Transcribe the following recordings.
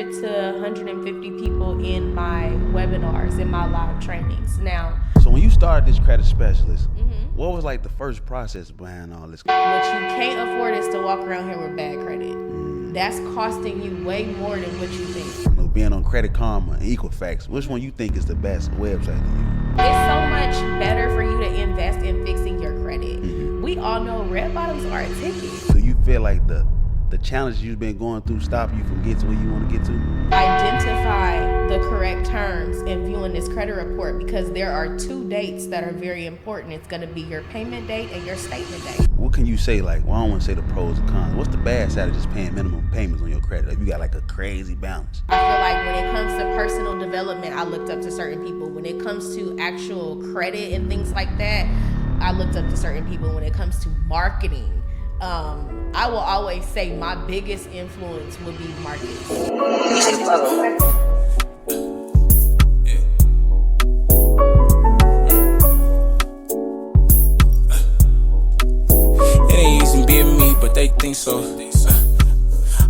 100 to 150 people in my webinars, in my live trainings. Now, so when you started this credit specialist, what was like the first process behind all this? what you can't afford is to walk around here with bad credit. That's costing you way more than what you think. You know, being on Credit Karma and Equifax, which one you think is the best website to use? It's so much better for you to invest in fixing your credit. We all know red bottoms are a ticket. Do you feel like the challenges you've been going through stop you from getting to where you want to get to? Identify the correct terms in viewing this credit report, because there are 2 dates that are very important. It's going to be your payment date and your statement date. What can you say, like, well, I don't want to say the pros and cons. What's the bad side of just paying minimum payments on your credit? If you got like a crazy balance. I feel like when it comes to personal development, I looked up to certain people. When it comes to actual credit and things like that, I looked up to certain people. When it comes to marketing, I will always say my biggest influence would be marketing. It ain't easy being me, but they think so.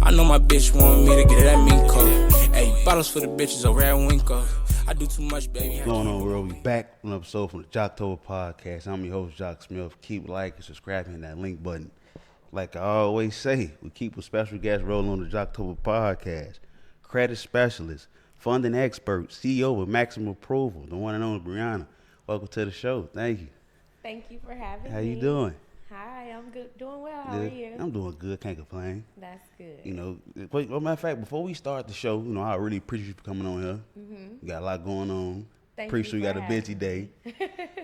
I know my bitch want me to get it at Minko. Hey, bottles for the bitches over at Winko. I do too much, baby. What's going on, world? We back on an episode from the JOCTOBER podcast. I'm your host, Jock Smith. Keep liking, subscribing, that link button. Like I always say, we keep a special guest rolling on the JOCTOBER podcast. Credit specialist, funding expert, CEO of Maximum Approval, the one and only Brianna. Welcome to the show. Thank you. Thank you for having me. How you doing? Hi, I'm good. Doing well. How Good. are you? I'm doing good. Can't complain. That's good. You know, well, matter of fact, before we start the show, you know, I really appreciate you for coming on here. You got a lot going on. Thank Pretty you sure you for got a busy day.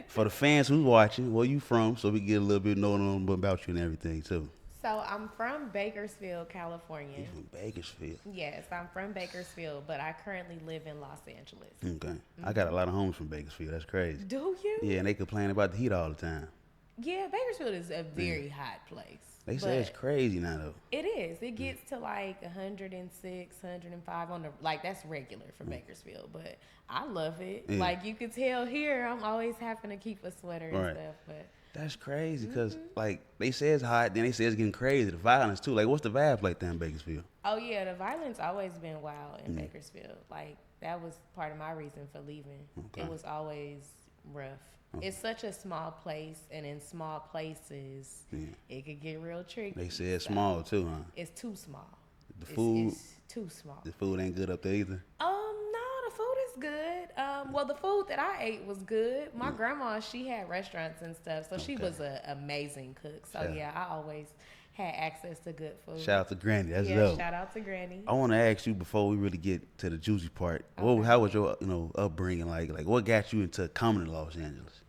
For the fans who's watching, where you from, so we get a little bit knowing about you and everything too. So I'm from Bakersfield, California. You from Bakersfield? Yes, I'm from Bakersfield, but I currently live in Los Angeles. Okay. I got a lot of homies from Bakersfield. That's crazy. Do you? Yeah, and they complain about the heat all the time. Yeah, Bakersfield is a very hot place. They say it's crazy now though. It is. It gets to like 106, 105 on the, like, that's regular for Bakersfield, but I love it. Yeah. Like, you could tell here, I'm always having to keep a sweater and stuff, but That's crazy because like they say it's hot, then they say it's getting crazy. The violence too. Like, what's the vibe like there in Bakersfield? oh yeah, the violence always been wild in Bakersfield. Like, that was part of my reason for leaving. Okay. It was always rough. It's such a small place, and in small places, it could get real tricky. They say it's small too, huh? It's too small. The food, It's too small. the food ain't good up there either. No, the food is good. Well, the food that I ate was good. My grandma, she had restaurants and stuff, so she was an amazing cook. So yeah, I always had access to good food. Shout out to Granny. That's yeah, dope. shout out to Granny. I want to ask you before we really get to the juicy part. Okay. How was your upbringing like? Like, what got you into coming to Los Angeles?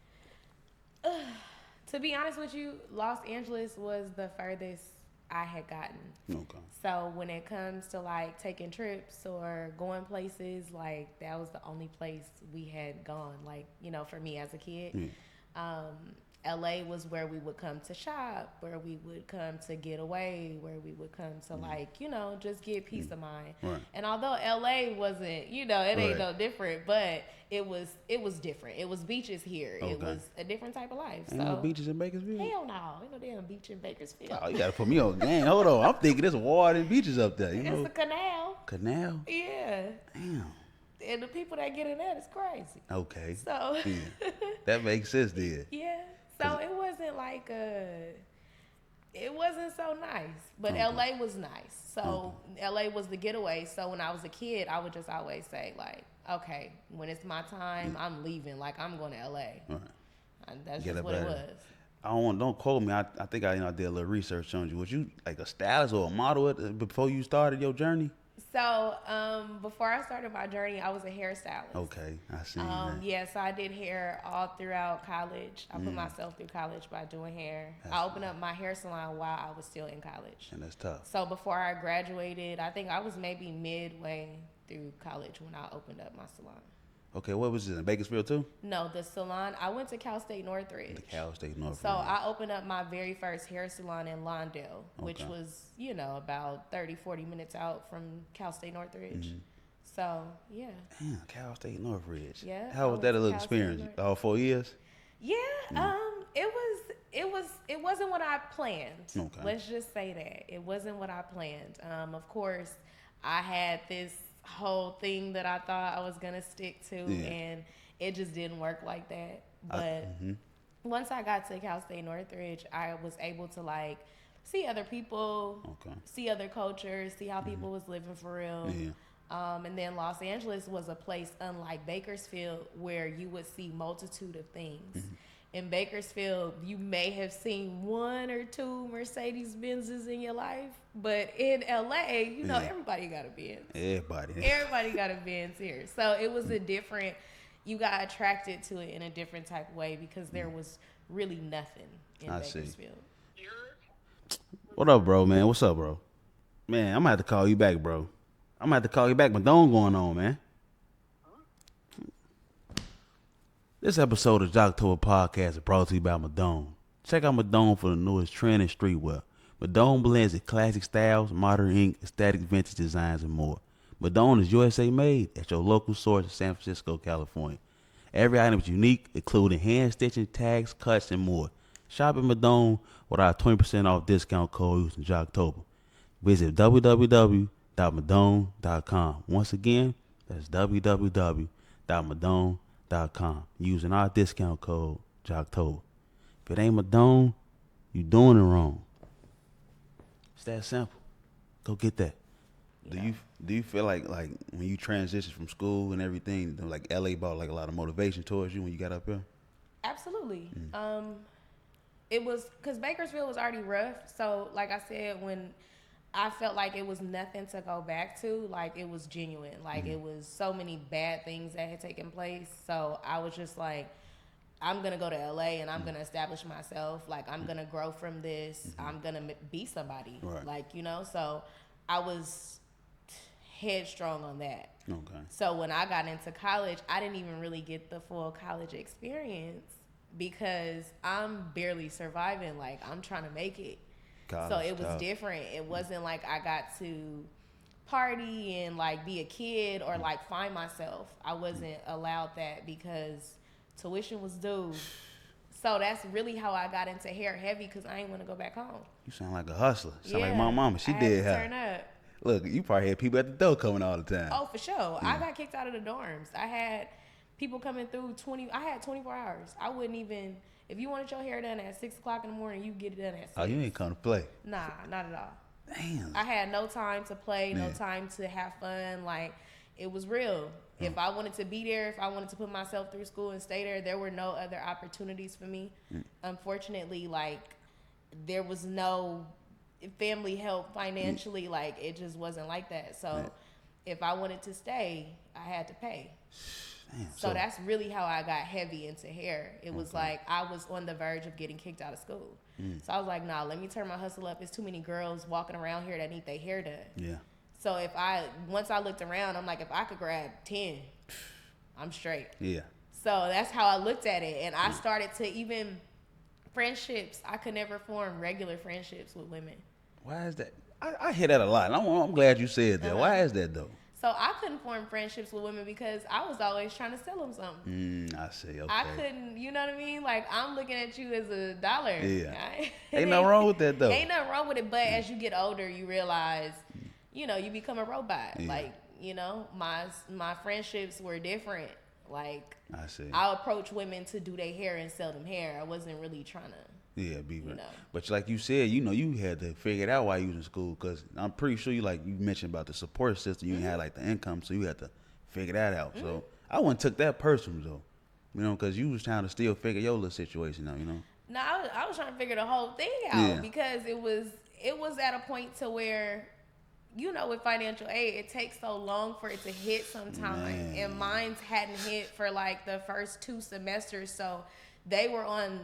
To be honest with you, Los Angeles was the furthest I had gotten. Okay. So when it comes to like taking trips or going places, like that was the only place we had gone. Like, you know, for me as a kid, LA was where we would come to shop, where we would come to get away, where we would come to like, you know, just get peace of mind. Right. And although LA wasn't, you know, it ain't no different, but it was different. It was beaches here. Okay. It was a different type of life. Ain't no beaches in Bakersfield? Hell no. Ain't no damn beach in Bakersfield. Oh, you gotta put me on game. Hold on. I'm thinking there's water and beaches up there. You know? It's a canal. Canal? Yeah. Damn. And the people that get in that is crazy. Okay. So Yeah. That makes sense then. yeah. So it wasn't like it wasn't so nice. But LA was nice. So LA was the getaway. So when I was a kid, I would just always say like, okay, when it's my time, I'm leaving. Like, I'm going to LA. Right. And that's Get just up what it out of was. there. Don't quote me. I think I did a little research on you. Was you like a stylist or a model before you started your journey? So, before I started my journey, I was a hairstylist. Okay, I see that. Yeah, so I did hair all throughout college. I put myself through college by doing hair. I opened up my hair salon while I was still in college. And that's tough. So before I graduated, I think I was maybe midway through college when I opened up my salon. Okay, what was it, in Bakersfield too? No, the salon, I went to Cal State Northridge. The Cal State Northridge. So I opened up my very first hair salon in Lawndale, which Okay. was, you know, about 30, 40 minutes out from Cal State Northridge. So, yeah. Damn, Cal State Northridge. Yeah, How I was went that a to little Cal State experience? North- All 4 years? Yeah, it wasn't what I planned. Okay. Let's just say that. It wasn't what I planned. Of course, I had this whole thing that I thought I was gonna stick to, and it just didn't work like that. But once I got to Cal State Northridge, I was able to like see other people, see other cultures, see how people was living for real. And then Los Angeles was a place unlike Bakersfield where you would see multitude of things. In Bakersfield, you may have seen 1 or 2 Mercedes Benzes in your life, but in LA, you know, everybody got a Benz. Everybody got a Benz here. So it was a different, you got attracted to it in a different type of way because there was really nothing in Bakersfield. What up, bro, man? What's up, bro? Man, I'm gonna have to call you back, bro. I'm gonna have to call you back. Madone going on, man. This episode of JOCTOBER Podcast is brought to you by Madone. Check out Madone for the newest trend in streetwear. Madone blends in classic styles, modern ink, aesthetic vintage designs, and more. Madone is USA made at your local source in San Francisco, California. Every item is unique, including hand stitching, tags, cuts, and more. Shop at Madone with our 20% off discount code using JOCTOBER. Visit www.madone.com. Once again, that's www.madone.com using our discount code JOCTOBER. If it ain't Madone, you doing it wrong. It's that simple. Go get that. Do you feel like when you transition from school and everything, like LA brought like a lot of motivation towards you when you got up here? Absolutely. It was because Bakersfield was already rough. So like I said, when I felt like it was nothing to go back to, like it was genuine. Like it was so many bad things that had taken place. So I was just like, I'm going to go to LA and I'm going to establish myself. Like I'm going to grow from this. I'm going to be somebody. Right. Like, you know, so I was headstrong on that. Okay. So when I got into college, I didn't even really get the full college experience because I'm barely surviving. Like I'm trying to make it. College, so it was different. It wasn't like I got to party and like be a kid or like find myself. I wasn't allowed that because tuition was due. So that's really how I got into hair heavy because I didn't want to go back home. You sound like a hustler. You sound like my mama. She did her. Turn up. Look, you probably had people at the door coming all the time. Oh, for sure. I got kicked out of the dorms. I had people coming through I had 24 hours. I wouldn't even, if you wanted your hair done at 6 o'clock in the morning, you get it done at 6. Oh, you ain't come to play. Nah, not at all. Damn. I had no time to play, no time to have fun. Like, it was real. If I wanted to be there, if I wanted to put myself through school and stay there, there were no other opportunities for me. Unfortunately, like, there was no family help financially. Like, it just wasn't like that. So if I wanted to stay, I had to pay. Damn, so that's really how I got heavy into hair. It was like I was on the verge of getting kicked out of school. So I was like, nah, let me turn my hustle up. There's too many girls walking around here that need their hair done. Yeah. So once I looked around, I'm like, if I could grab 10, I'm straight. Yeah. So that's how I looked at it. And I started to even friendships. I could never form regular friendships with women. Why is that? I hear that a lot. I'm glad you said that. Why is that though? So I couldn't form friendships with women because I was always trying to sell them something. I see. Okay. I couldn't, you know what I mean? Like, I'm looking at you as a dollar. Yeah. Ain't nothing wrong with that, though. Ain't nothing wrong with it, but as you get older, you realize, you know, you become a robot. Yeah. Like, you know, my friendships were different. Like, I see. I approach women to do their hair and sell them hair. I wasn't really trying to. Yeah, be right. But like you said, you know, you had to figure it out while you was in school because I'm pretty sure you mentioned about the support system. You had like the income, so you had to figure that out. So I wouldn't took that personal though, you know, because you was trying to still figure your little situation out, you know. No, I was trying to figure the whole thing out because it was at a point to where, you know, with financial aid, it takes so long for it to hit sometimes, and mine's hadn't hit for like the first 2 semesters, so they were on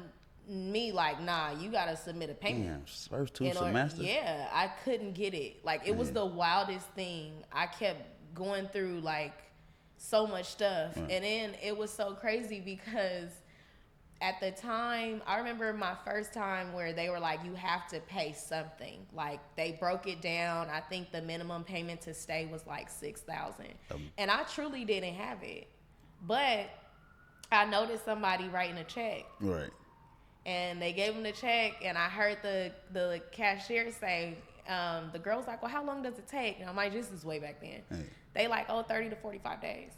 me like, nah, you gotta submit a payment. First 2 semesters? Yeah, I couldn't get it. Like, it was the wildest thing. I kept going through like so much stuff. And then it was so crazy because at the time, I remember my first time where they were like, you have to pay something. Like, they broke it down. I think the minimum payment to stay was like $6,000. And I truly didn't have it. But I noticed somebody writing a check. Right. And they gave him the check, and I heard the cashier say, The girl's like, well, how long does it take? And I'm like, this is way back then. Hey. They like, 30 to 45 days.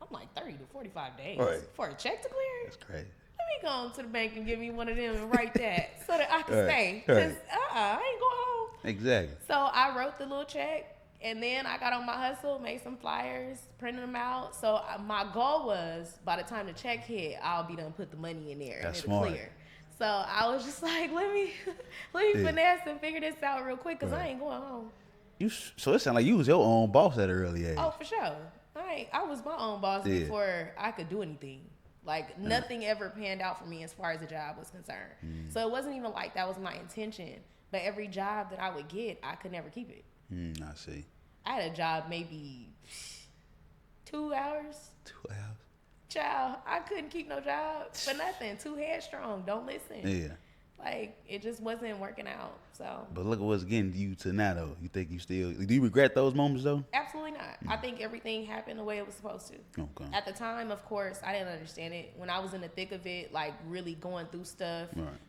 I'm like, 30 to 45 days Right. for a check to clear? That's crazy. Let me go on to the bank and give me one of them and write that so that I can Right. stay. Because Right. I ain't going home. Exactly. So I wrote the little check, and then I got on my hustle, made some flyers, printed them out. So my goal was, by the time the check hit, I'll be done put the money in there. That's and smart. clear. So I was just like, let me finesse and figure this out real quick, because I ain't going home. So it sounded like you was your own boss at an early age. Oh, for sure. I was my own boss before I could do anything. Like, nothing ever panned out for me as far as the job was concerned. So it wasn't even like that was my intention. But every job that I would get, I could never keep it. I see. I had a job maybe 2 hours. 2 hours. Child, I couldn't keep no job for nothing. Too headstrong. Don't listen. Yeah. Like, it just wasn't working out. So. But look at what's getting you to now, though. You think you still... Do you regret those moments, though? Absolutely not. I think everything happened the way it was supposed to. Okay. At the time, of course, I didn't understand it. When I was in the thick of it, like really going through stuff,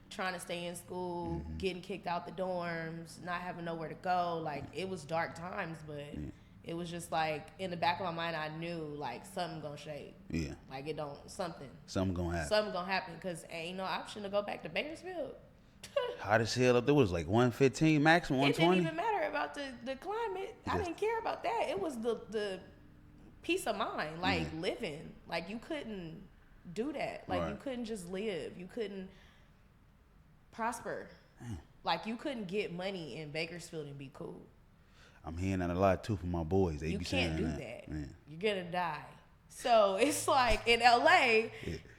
trying to stay in school, getting kicked out the dorms, not having nowhere to go, like it was dark times, but it was just like in the back of my mind, I knew like something gonna shake. Yeah. Like it don't, something gonna happen. Something gonna happen because ain't no option to go back to Bakersfield. Hot as hell up there. Was like 115 maximum, 120. It didn't even matter about the climate. I didn't care about that. It was the peace of mind, like living. Like you couldn't do that. Like you couldn't just live. You couldn't prosper. Like you couldn't get money in Bakersfield and be cool. I'm hearing that a lot too from my boys. They you be can't saying do that. You're gonna die. So it's like in LA,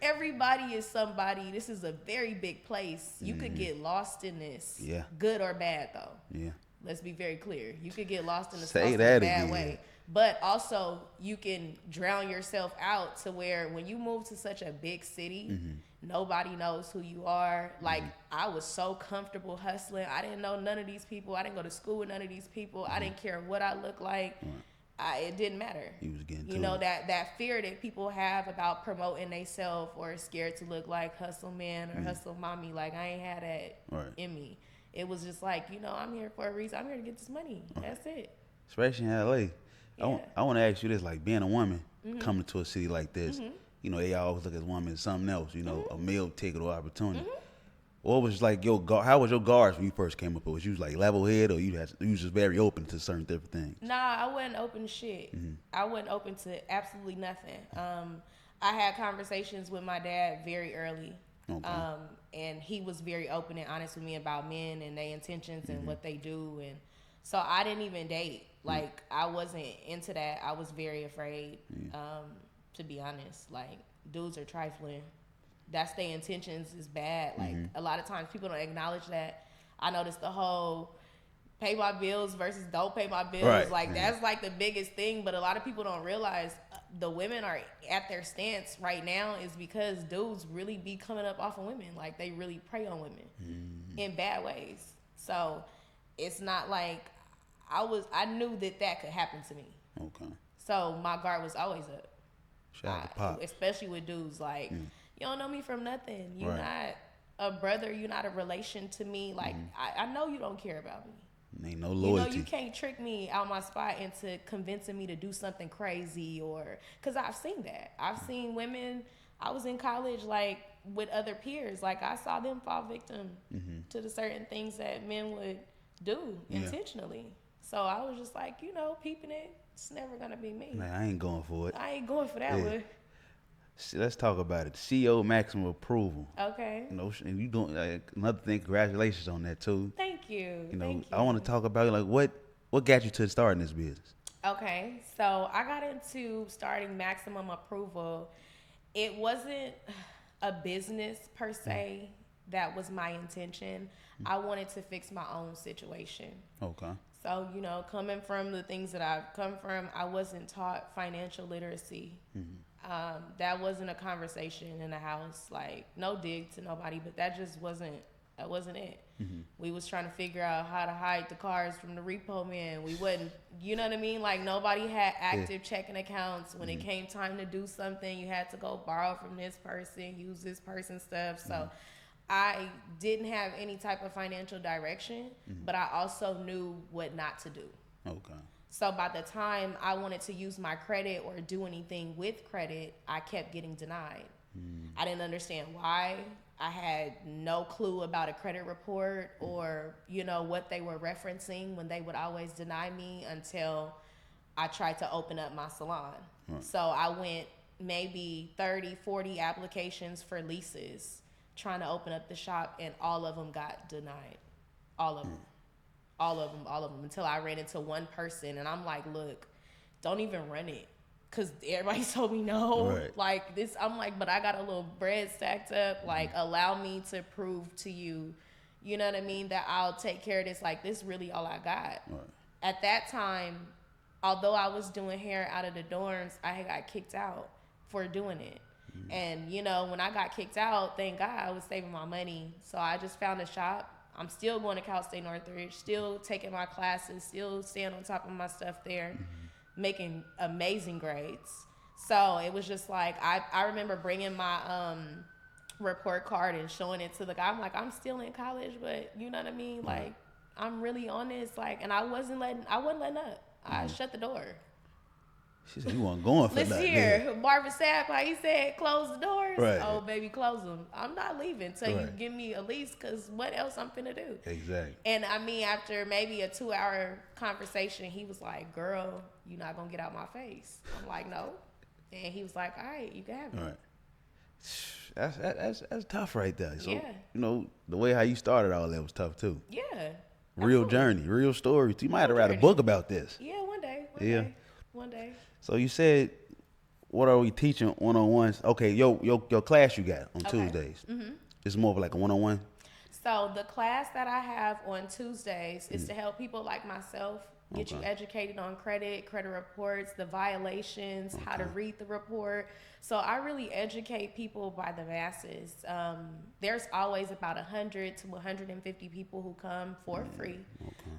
everybody is somebody. This is a very big place. You could get lost in this. Yeah. Good or bad though. Yeah. Let's be very clear. You could get lost in this in a bad way. But also you can drown yourself out to where when you move to such a big city, nobody knows who you are. Like I was so comfortable hustling. I didn't know none of these people. I didn't go to school with none of these people. I didn't care what I looked like. It didn't matter. You was getting that fear that people have about promoting themselves or scared to look like hustle man or hustle mommy. Like I ain't had that in me. It was just like, I'm here for a reason. I'm here to get this money. That's it. Especially in LA. Yeah. I want to ask you this, like being a woman coming to a city like this, they always look at women as something else, a meal ticket or opportunity. What was like how was your guards when you first came up? Was you like level head or you was just very open to certain different things? Nah, I wasn't open to shit. I wasn't open to absolutely nothing. I had conversations with my dad very early. Okay. And he was very open and honest with me about men and their intentions and what they do. And so I didn't even date. Like I wasn't into that. I was very afraid, to be honest. Like dudes are trifling. That's their intentions is bad. Like a lot of times people don't acknowledge that. I noticed the whole pay my bills versus don't pay my bills. Right. Like that's like the biggest thing. But a lot of people don't realize the women are at their stance right now is because dudes really be coming up off of women. Like they really prey on women in bad ways. So it's not like I knew that could happen to me. Okay. So my guard was always up. Shout out to Pop. Especially with dudes like, you don't know me from nothing. You're not a brother. You're not a relation to me. Like, I know you don't care about me. Ain't no loyalty. You can't trick me out my spot into convincing me to do something crazy because I've seen that. I've seen women, I was in college, like, with other peers. Like, I saw them fall victim to the certain things that men would do intentionally. So I was just like, peeping it. It's never going to be me. Man, I ain't going for it. I ain't going for that one. Let's talk about it. CEO maximum approval. Okay. And you doing another thing. Congratulations on that too. Thank you. Thank you. I want to talk about like what got you to starting this business. Okay, so I got into starting Maximum Approval. It wasn't a business per se. That was my intention. I wanted to fix my own situation. Okay. So, coming from the things that I've come from, I wasn't taught financial literacy. That wasn't a conversation in the house. Like, no dig to nobody, but that wasn't it. We was trying to figure out how to hide the cars from the repo man. We wasn't, you know what I mean? Like, nobody had active checking accounts. When it came time to do something, you had to go borrow from this person, use this person's stuff. So I didn't have any type of financial direction, but I also knew what not to do. Okay. So by the time I wanted to use my credit or do anything with credit, I kept getting denied. I didn't understand why. I had no clue about a credit report or, you know, what they were referencing when they would always deny me until I tried to open up my salon. Right. So I went maybe 30, 40 applications for leases trying to open up the shop, and all of them got denied. All of them. All of them, until I ran into one person, and I'm like, look, don't even run it. Because everybody told me no. Right. Like, this, I'm like, but I got a little bread stacked up. Like, allow me to prove to you, you know what I mean, that I'll take care of this. Like, this really all I got. Right. At that time, although I was doing hair out of the dorms, I had got kicked out for doing it. And, you know, when I got kicked out, thank God I was saving my money. So I just found a shop. I'm still going to Cal State Northridge, still taking my classes, still staying on top of my stuff there, making amazing grades. So it was just like, I remember bringing my report card and showing it to the guy. I'm like, I'm still in college, but you know what I mean? Like, I'm really on this. Like, and I wasn't letting up. I shut the door. She said, you weren't going for that. Listen here, Marvin Sapp, how he said, close the doors. Right. Oh, baby, close them. I'm not leaving until you give me a lease, because what else I'm finna do? Exactly. And I mean, after maybe a 2-hour conversation, he was like, girl, you're not gonna get out my face. I'm like, no. And he was like, all right, you can have it. Right. That's tough right there. So, yeah. You know, the way how you started all that was tough too. Yeah. Real journey, real story. You might have write a book about this. Yeah, one day. One day. So you said, what are we teaching one-on-ones? Okay, your class you got on Tuesdays. It's more of like a one-on-one? So the class that I have on Tuesdays is to help people like myself get you educated on credit reports, the violations, how to read the report. So I really educate people by the masses. There's always about 100 to 150 people who come for free.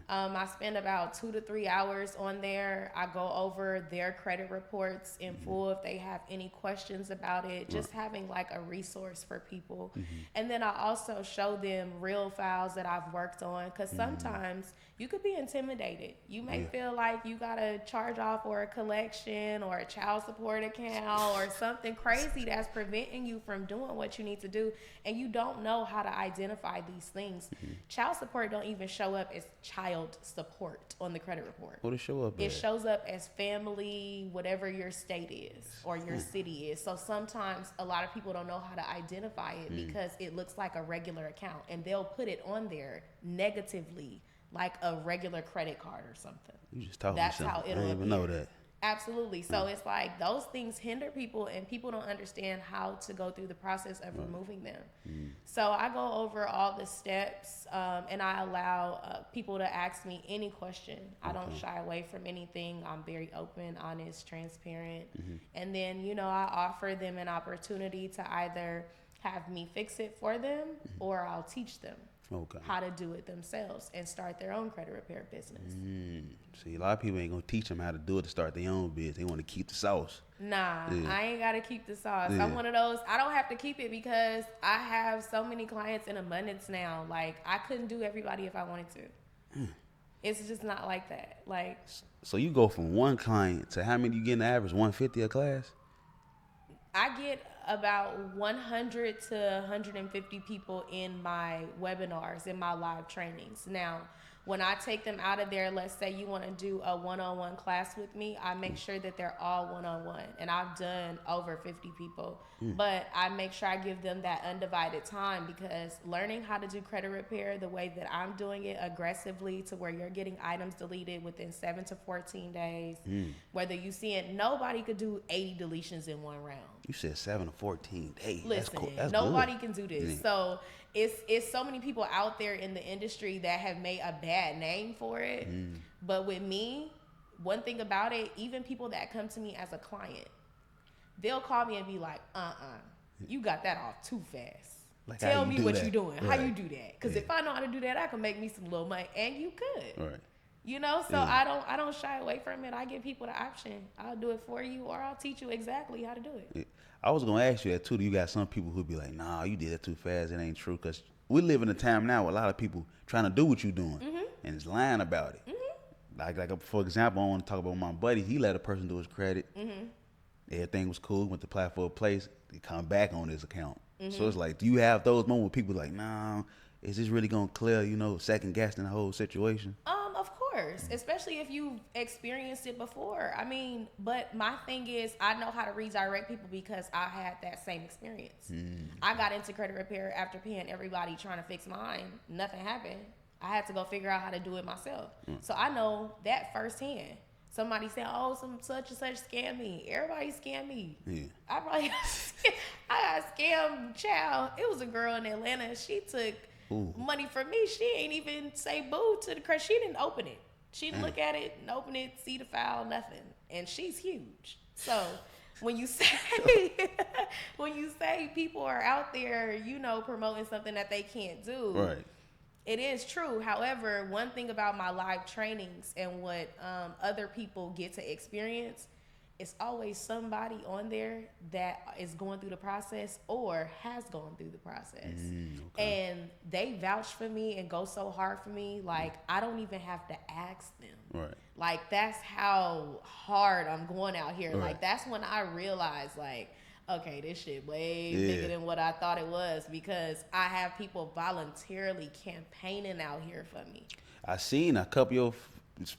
I spend about 2 to 3 hours on there. I go over their credit reports in full if they have any questions about it, just having like a resource for people. And then I also show them real files that I've worked on, because sometimes you could be intimidated. You may feel like you got to charge off or a collection or a child support account or something crazy that's preventing you from doing what you need to do, and you don't know how to identify these things. Child support don't even show up as child support on the credit report. What does it show up as? It as? shows up as family, whatever your state is or your city is. So sometimes a lot of people don't know how to identify it because it looks like a regular account, and they'll put it on there negatively, like a regular credit card or something. You just talking That's something. how it'll I didn't even appear. know that. Absolutely. So it's like those things hinder people, and people don't understand how to go through the process of removing them. So I go over all the steps, and I allow people to ask me any question. I don't shy away from anything. I'm very open, honest, transparent. And then, you know, I offer them an opportunity to either have me fix it for them or I'll teach them how to do it themselves and start their own credit repair business. See, a lot of people ain't gonna teach them how to do it to start their own business. They want to keep the sauce. Nah, I ain't gotta keep the sauce. I'm one of those, I don't have to keep it because I have so many clients in abundance now. Like, I couldn't do everybody if I wanted to. It's just not like that. Like, so you go from one client to how many you get in the average? 150 a class? I get about 100 to 150 people in my webinars, in my live trainings. Now, when I take them out of there, let's say you want to do a one-on-one class with me, I make sure that they're all one-on-one. And I've done over 50 people. But I make sure I give them that undivided time, because learning how to do credit repair the way that I'm doing it aggressively, to where you're getting items deleted within 7 to 14 days, whether you see it, nobody could do 80 deletions in one round. You said 7 to 14 days. Listen, that's cool. That's nobody good. can do this. So it's so many people out there in the industry that have made a bad name for it. But with me, one thing about it, even people that come to me as a client, they'll call me and be like, you got that off too fast. Like, tell how me you what that? you're doing. Right. How you do that? Because if I know how to do that, I can make me some little money. And you could. Right. You know, so I don't shy away from it. I give people the option. I'll do it for you, or I'll teach you exactly how to do it. Yeah. I was gonna ask you that too. You got some people who be like, "Nah, you did that too fast. It ain't true." Because we live in a time now where a lot of people trying to do what you doing and is lying about it. Like for example, I want to talk about my buddy. He let a person do his credit. Everything was cool. Went to apply for a place. He come back on his account. So it's like, do you have those moments where people like, "Nah, is this really gonna clear?" You know, second guessing the whole situation. Of course, especially if you've experienced it before. I mean, but my thing is, I know how to redirect people because I had that same experience. I got into credit repair after paying everybody trying to fix mine. Nothing happened. I had to go figure out how to do it myself. So I know that firsthand. Somebody said, "Oh, some such and such scam me." Everybody scam me. Yeah. I got scammed, child. It was a girl in Atlanta. She took money from me. She ain't even say boo to the credit. She didn't open it. She didn't look at it and open it, see the file, nothing. And she's huge. So when you say people are out there, you know, promoting something that they can't do, Right. it is true. However, one thing about my live trainings and what other people get to experience, it's always somebody on there that is going through the process or has gone through the process. And they vouch for me and go so hard for me, like I don't even have to ask them. Right. Like that's how hard I'm going out here. Right. Like that's when I realized, like, okay, this shit way bigger than what I thought it was, because I have people voluntarily campaigning out here for me. I seen a couple of,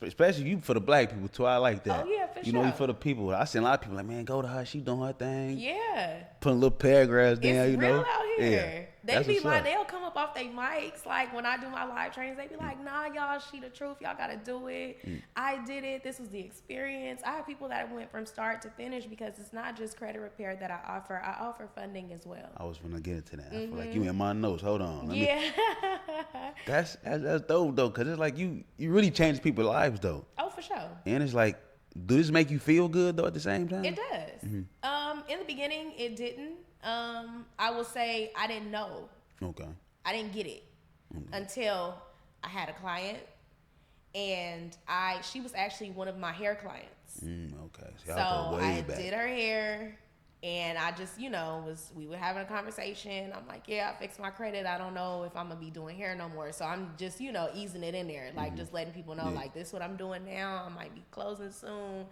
especially you for the black people too. I like that. Oh yeah, for you sure. know, for the people. I seen a lot of people like, man, go to her. She doing her thing. Yeah. Putting little paragraphs down. It's you real know, out here. Yeah. They That's be what's like, up. they'll come up off their mics, like when I do my live trainings, they be like, "Nah, y'all, she the truth. Y'all gotta do it. I did it. This was the experience." I have people that went from start to finish, because it's not just credit repair that I offer. I offer funding as well. I was gonna get into that. I feel like you in my notes. Hold on. Yeah. That's dope though, cause it's like you really change people's lives though. Oh, for sure. And it's like, do this make you feel good though at the same time? It does. In the beginning, it didn't. I will say I didn't know. Okay. I didn't get it until I had a client, and she was actually one of my hair clients. Okay. So I did her hair, and I just, you know, we were having a conversation. I'm like, yeah, I fixed my credit. I don't know if I'm gonna be doing hair no more. So I'm just, you know, easing it in there, like just letting people know, like, this is what I'm doing now. I might be closing soon.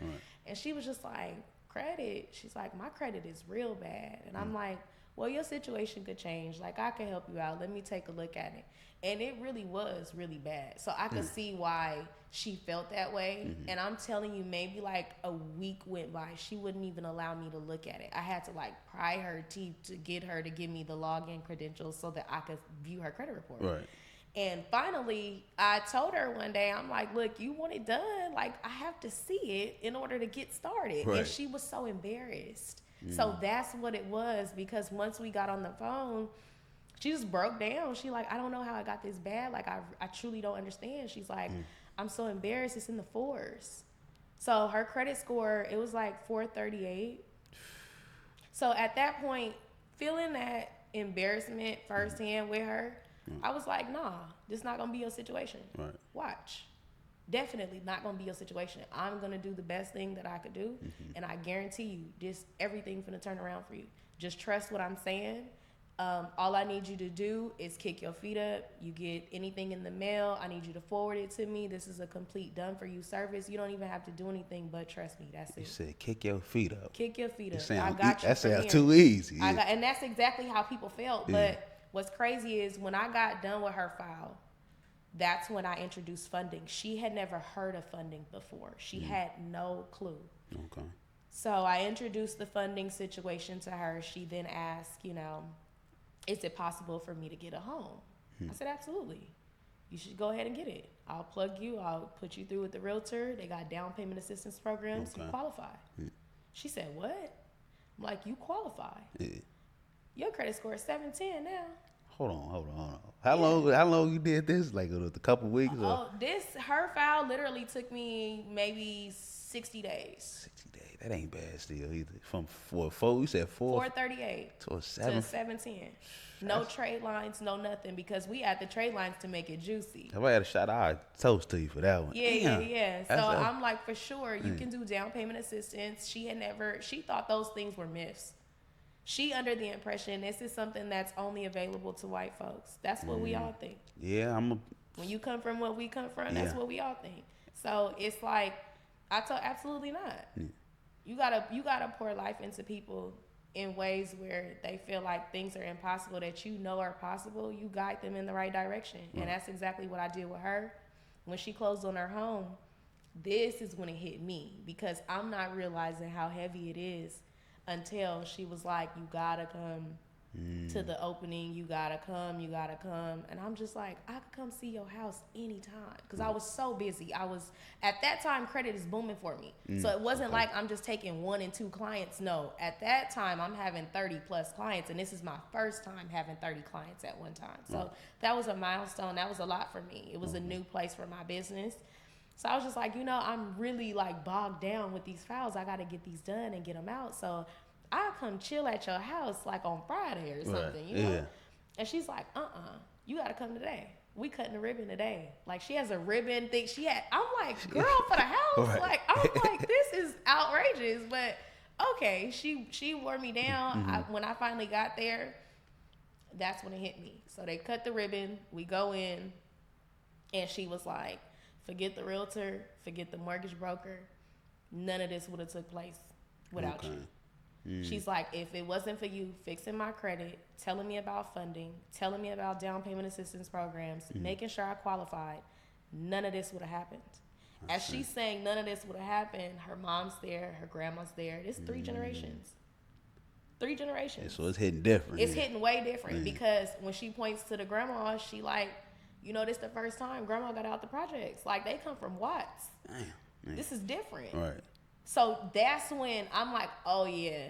And she was just like, credit? She's like, my credit is real bad. And I'm like, well, your situation could change. Like, I can help you out. Let me take a look at it. And it really was really bad. So I could see why she felt that way. And I'm telling you, maybe like a week went by. She wouldn't even allow me to look at it. I had to like pry her teeth to get her to give me the login credentials so that I could view her credit report. Right. And finally, I told her one day, I'm like, look, you want it done? Like, I have to see it in order to get started. Right. And she was so embarrassed. So that's what it was, because once we got on the phone, she just broke down. She like, I don't know how I got this bad. Like, I truly don't understand. She's like, I'm so embarrassed. It's in the 4s. So her credit score, it was like 438. So at that point, feeling that embarrassment firsthand with her, I was like, nah, this not gonna be your situation. Right. Watch. Definitely not gonna be your situation. I'm gonna do the best thing that I could do, and I guarantee you, this everything's gonna turn around for you. Just trust what I'm saying. All I need you to do is kick your feet up. You get anything in the mail, I need you to forward it to me. This is a complete done for you service. You don't even have to do anything but trust me. That's it. You said kick your feet up. Kick your feet up. Sound, I got you. that from sounds here. too easy. And that's exactly how people felt. But what's crazy is when I got done with her file, that's when I introduced funding. She had never heard of funding before. She had no clue. Okay. So I introduced the funding situation to her. She then asked, you know, is it possible for me to get a home? I said, absolutely. You should go ahead and get it. I'll plug you. I'll put you through with the realtor. They got down payment assistance programs. Okay. You qualify. She said, what? I'm like, you qualify. Your credit score is 710 now. Hold on. How long you did this? Like a couple weeks? Her file literally took me maybe 60 days. 60 days. That ain't bad still either. From 4, you said 438 to a 7. to 710. No trade lines, no nothing, because we add the trade lines to make it juicy. If I had a shot, I'd toast to you for that one. Yeah. So I'm like, for sure, you can do down payment assistance. She thought those things were myths. She under the impression this is something that's only available to white folks. That's what we all think. Yeah, when you come from what we come from, that's what we all think. So it's like, I told absolutely not. You gotta pour life into people in ways where they feel like things are impossible that you know are possible. You guide them in the right direction. And that's exactly what I did with her. When she closed on her home, this is when it hit me, because I'm not realizing how heavy it is until she was like, you gotta come to the opening, you gotta come. And I'm just like, I could come see your house anytime, because I was so busy. At that time, credit is booming for me. So it wasn't like I'm just taking 1 and 2 clients. No, at that time, I'm having 30 plus clients, and this is my first time having 30 clients at one time. So that was a milestone. That was a lot for me. It was a new place for my business. So I was just like, I'm really like bogged down with these files. I got to get these done and get them out. So I'll come chill at your house like on Friday or something, you know? And she's like, you got to come today. We cutting the ribbon today. Like, she has a ribbon thing. I'm like, girl, for the house. Like, I'm like, this is outrageous. But okay, she wore me down. When I finally got there, that's when it hit me. So they cut the ribbon. We go in, and she was like, forget the realtor, forget the mortgage broker. None of this would have took place without you. She's like, if it wasn't for you fixing my credit, telling me about funding, telling me about down payment assistance programs, making sure I qualified, none of this would have happened. As she's saying none of this would have happened, her mom's there, her grandma's there. This 3 generations. 3 generations. Yeah, so it's hitting different. It's hitting way different, because when she points to the grandma, she like, this the first time grandma got out the projects. Like, they come from Watts. Damn. This is different. Right. So that's when I'm like, oh yeah,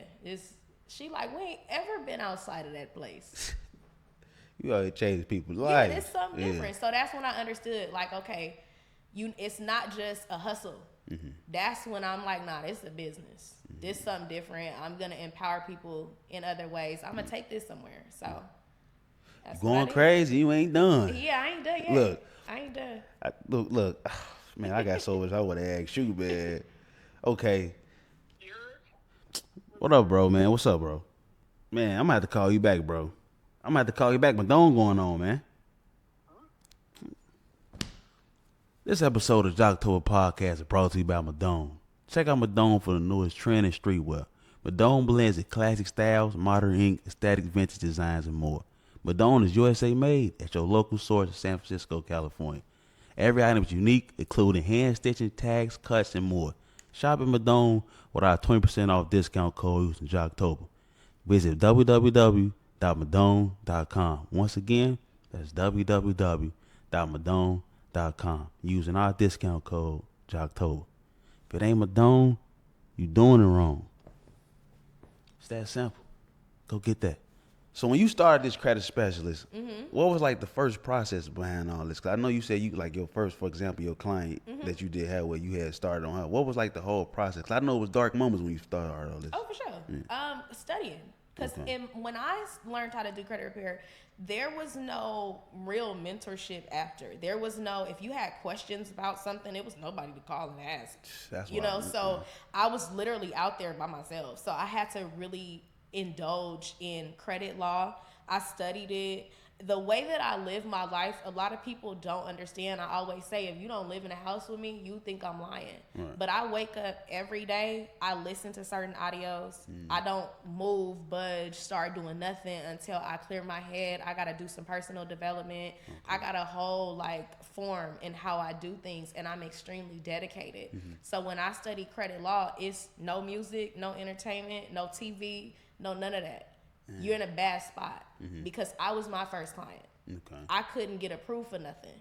she like, we ain't ever been outside of that place. You already changed people's lives. Yeah, it's something different. So that's when I understood, like, okay, it's not just a hustle. That's when I'm like, nah, this is a business. This is something different. I'm gonna empower people in other ways. I'm gonna take this somewhere. So that's going crazy. You ain't done. Yeah, I ain't done yet. Look, I ain't done. Look, man, I got so much I want to ask you, man. Okay. What up, bro, man? What's up, bro? Man, I'm going to have to call you back, bro. I'm going to have to call you back. Madone going on, man. This episode of JOCTOBER Podcast is brought to you by Madone. Check out Madone for the newest trend in streetwear. Madone blends in classic styles, modern ink, aesthetic vintage designs, and more. Madone is USA made at your local source in San Francisco, California. Every item is unique, including hand stitching, tags, cuts, and more. Shop at Madone with our 20% off discount code using JOCTOBER. Visit www.madone.com. Once again, that's www.madone.com using our discount code JOCTOBER. If it ain't Madone, you doing it wrong. It's that simple. Go get that. So when you started this credit specialist, what was like the first process behind all this? Cause I know you said you like your first, for example, your client that you did have where you had started on her. What was like the whole process? Cause I know it was dark moments when you started all this. Oh, for sure. Studying. Because when I learned how to do credit repair, there was no real mentorship after. There was no, if you had questions about something, it was nobody to call and ask. That's so I was literally out there by myself. So I had to really indulge in credit law. I studied it. The way that I live my life, a lot of people don't understand. I always say, if you don't live in a house with me, you think I'm lying. Right. But I wake up every day. I listen to certain audios. I don't move, budge, start doing nothing until I clear my head. I got to do some personal development. Okay. I got a whole form in how I do things, and I'm extremely dedicated. So when I study credit law, it's no music, no entertainment, no TV, no none of that. You're in a bad spot because I was my first client. Okay. I couldn't get approved for nothing.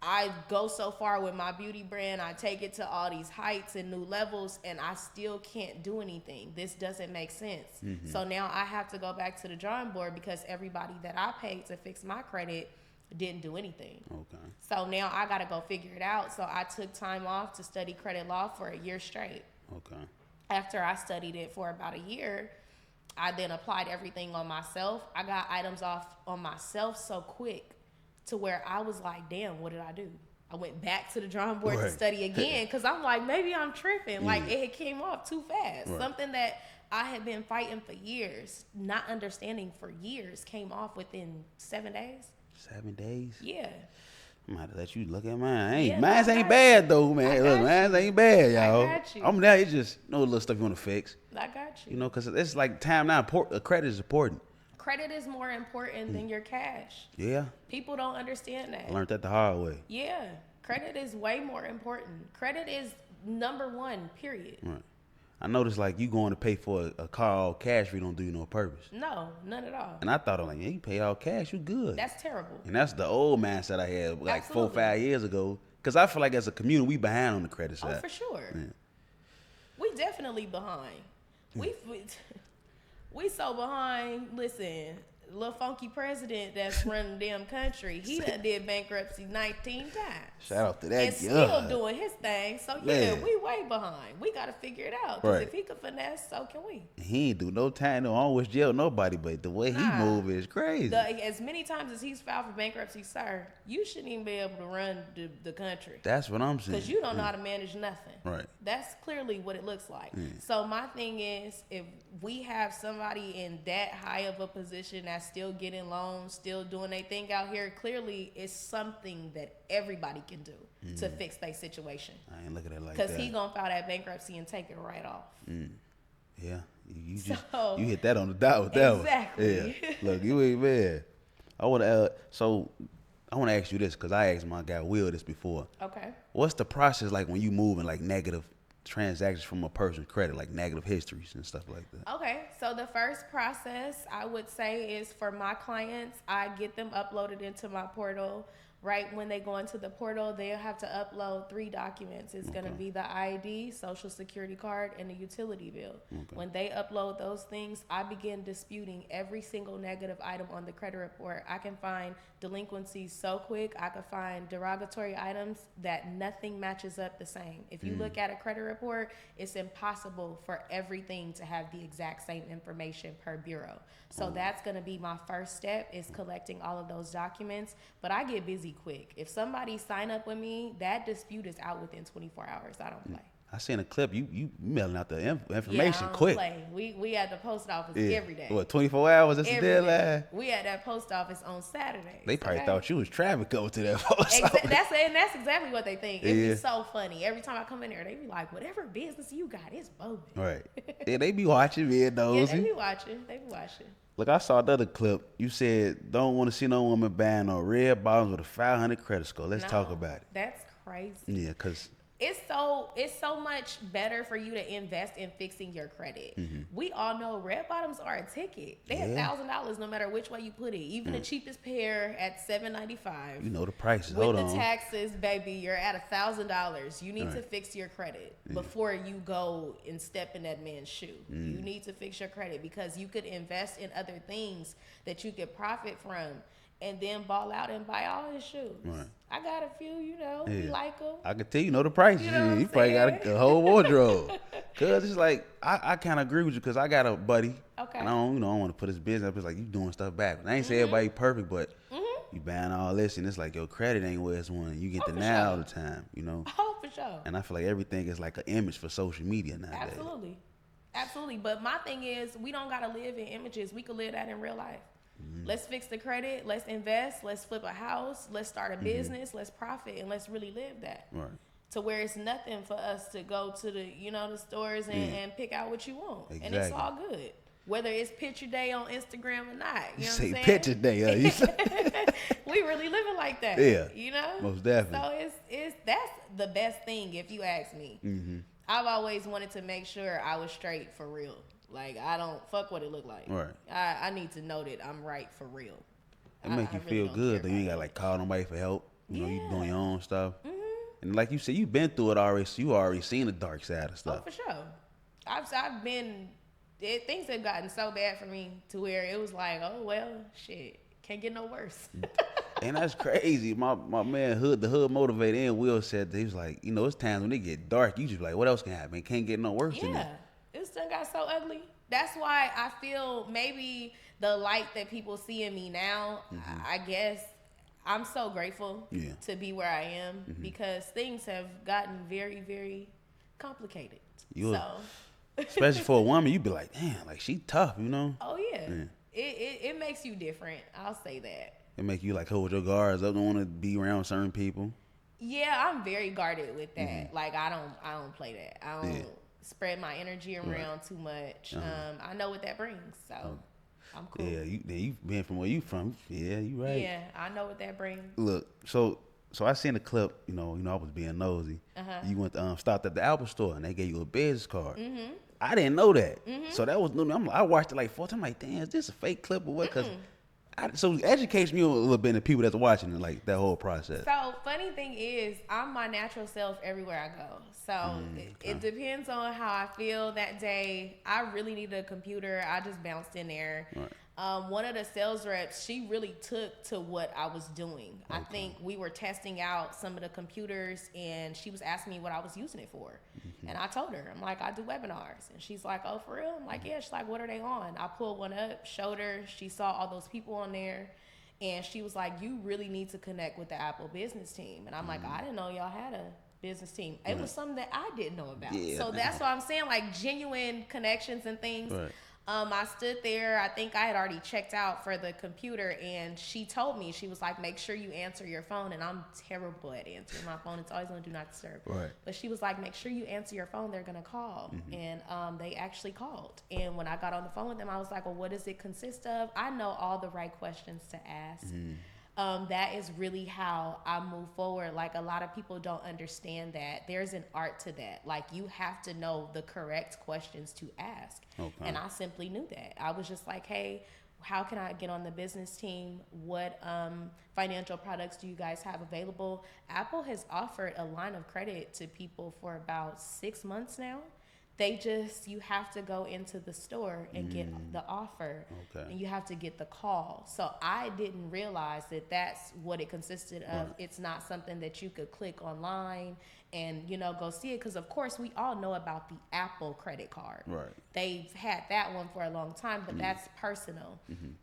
I go so far with my beauty brand. I take it to all these heights and new levels, and I still can't do anything. This doesn't make sense. So now I have to go back to the drawing board because everybody that I paid to fix my credit didn't do anything. Okay. So now I got to go figure it out. So I took time off to study credit law for a year straight. Okay. After I studied it for about a year, I then applied everything on myself. I got items off on myself so quick to where I was like, damn, what did I do? I went back to the drawing board to study again because I'm like, maybe I'm tripping. Like, it came off too fast. Right. Something that I had been fighting for years, not understanding for years, came off within 7 days. 7 days? Yeah. I'm gonna have to let you look at mine. Yeah, Mine ain't bad though, man. Look, mine ain't bad, y'all. I got you. I'm there. It's just little stuff you want to fix. I got you. You know, because it's like time now. Credit is important. Credit is more important than your cash. Yeah. People don't understand that. I learned that the hard way. Yeah. Credit is way more important. Credit is number one, period. Right. I noticed like you going to pay for a car all cash, we don't do you no purpose. No, none at all. And I thought, like, yeah, you pay all cash, you good. That's terrible. And that's the old mindset I had like Absolutely. 4 or 5 years ago. Because I feel like as a community, we behind on the credit side. Oh, for sure. Yeah. We definitely behind. We so behind. Listen, little funky president that's running the damn country, he done did bankruptcy 19 times. Shout out to that and still doing his thing. So yeah, Man. we way behind. We got to figure it out. Because Right. if he could finesse, so can we. He ain't do no time, no always jail nobody, but the way he move is crazy. As many times as he's filed for bankruptcy, sir, you shouldn't even be able to run the country. That's what I'm saying. Because you don't know how to manage nothing. Right. That's clearly what it looks like. So my thing is, if we have somebody in that high of a position that's still getting loans, still doing their thing out here, clearly it's something that everybody can do to fix their situation. I ain't looking at it like that. Because he gonna file that bankruptcy and take it right off. Yeah, you just So- you hit that on the dot with that Exactly. one. Yeah, look, you ain't bad. I want to ask you this because I asked my guy Will this before. Okay. What's the process like when you moving like negative transactions from a person's credit, like negative histories and stuff like that? Okay, so the first process I would say is for my clients, I get them uploaded into my portal. Right when they go into the portal, they'll have to upload 3 documents. It's going to be the ID, social security card, and the utility bill. When they upload those things, I begin disputing every single negative item on the credit report. I can find delinquencies so quick. I can find derogatory items that nothing matches up the same. If you look at a credit report, it's impossible for everything to have the exact same information per bureau. So that's going to be my first step, is collecting all of those documents. But I get busy quick. If somebody sign up with me, that dispute is out within 24 hours. I don't play. I seen a clip. You mailing out the information Yeah, I don't quick. play. We at the post office Yeah. every day. What, 24 hours? That's the Every day. deadline. We at that post office on Saturdays. They probably okay? thought you was traffic over to that post office. That's exactly what they think. It'd Yeah. be so funny. Every time I come in there, they be like, whatever business you got, it's bogus. Right. Yeah, they be watching, being Yeah, nosy. they be watching. They be watching. Look, I saw another clip. You said, don't want to see no woman buying no red bottoms with a 500 credit score. Let's talk No, about it. That's crazy. Yeah, because It's so much better for you to invest in fixing your credit. We all know red bottoms are a ticket. They Yeah. $1,000 no matter which way you put it. Even the cheapest pair at $795. you know the prices. With Hold the on. taxes, baby, you're at $1,000. You need to Right. fix your credit before you go and step in that man's shoe. You need to fix your credit because you could invest in other things that you could profit from, and then ball out and buy all his shoes. Right. I got a few, we Yeah. like them. I could tell you know the prices. You know what I'm you probably got saying? a whole wardrobe. Cause it's like I kind of agree with you because I got a buddy. Okay. And I don't want to put his business up. It's like you doing stuff back. I ain't say everybody perfect, but you buying all this and it's like your credit ain't where it's one. You get Oh, the for now sure. all the time, Oh, for sure. And I feel like everything is like an image for social media nowadays. Absolutely. But my thing is, we don't got to live in images. We could live that in real life. Let's fix the credit. Let's invest. Let's flip a house. Let's start a business. Let's profit, and let's really live that. Right. To where it's nothing for us to go to the the stores and pick out what you want, and it's Exactly. all good. Whether it's picture day on Instagram or not, You you know what say I'm saying? picture day, huh? You say- We really living like that. Yeah. Most definitely. So it's that's the best thing if you ask me. I've always wanted to make sure I was straight for real. Like, I don't fuck what it look like. Right. I need to know that I'm right for real. It make you really feel don't good care though. You ain't about got like call nobody for help. You Yeah. doing your own stuff. And like you said, you've been through it already. So you already seen the dark side of Oh, stuff. for sure. I've been. Things have gotten so bad for me to where it was like, oh well, shit, can't get no worse. And that's crazy. My man the hood motivator and Will said that he was like, you know, it's times when it get dark, you just be like, what else can happen? It can't get no worse than that. Yeah, it's done got so ugly. That's why I feel maybe the light that people see in me now, I guess I'm so grateful to be where I am because things have gotten very, very complicated. Especially for a woman, you be like, damn, like she tough, you know? Oh yeah. It makes you different. I'll say that. It make you like hold your guards up, don't want to be around certain people. Yeah, I'm very guarded with that. Like I don't play that. I don't spread my energy around too much. I know what that brings, so I'm cool. Yeah, you been from where you from. Yeah, you right. Yeah, I know what that brings. Look, so I seen the clip. You know, I was being nosy. You went to, stopped at the Apple store and they gave you a business card. I didn't know that, so that was new. I watched it like 4 times. I'm like, damn, is this a fake clip or what? Because so it educates me a little bit, the people that's watching it, like that whole process. So funny thing is, I'm my natural self everywhere I go. So it depends on how I feel that day. I really need a computer. I just bounced in there. Right. One of the sales reps, she really took to what I was doing. Okay. I think we were testing out some of the computers and she was asking me what I was using it for. And I told her, I'm like, I do webinars. And she's like, oh, for real? I'm like, yeah. She's like, what are they on? I pulled one up, showed her. She saw all those people on there. And she was like, you really need to connect with the Apple business team. And I'm like, I didn't know y'all had a business team. It was something that I didn't know about. Yeah, so that's what I'm saying, like genuine connections and things. Right. I stood there. I think I had already checked out for the computer, and she told me, she was like, make sure you answer your phone. And I'm terrible at answering my phone. It's always on do not disturb. Right. But she was like, make sure you answer your phone. They're going to call. And they actually called. And when I got on the phone with them, I was like, well, what does it consist of? I know all the right questions to ask. That is really how I move forward. Like, a lot of people don't understand that there's an art to that. Like, you have to know the correct questions to ask. Okay. And I simply knew that. I was just like, hey, how can I get on the business team? What financial products do you guys have available? Apple has offered a line of credit to people for about 6 months now. You have to go into the store and get the offer. Okay. And you have to get the call. So I didn't realize that that's what it consisted of. Right. It's not something that you could click online and, go see it. Because, of course, we all know about the Apple credit card. Right. They've had that one for a long time, but that's personal.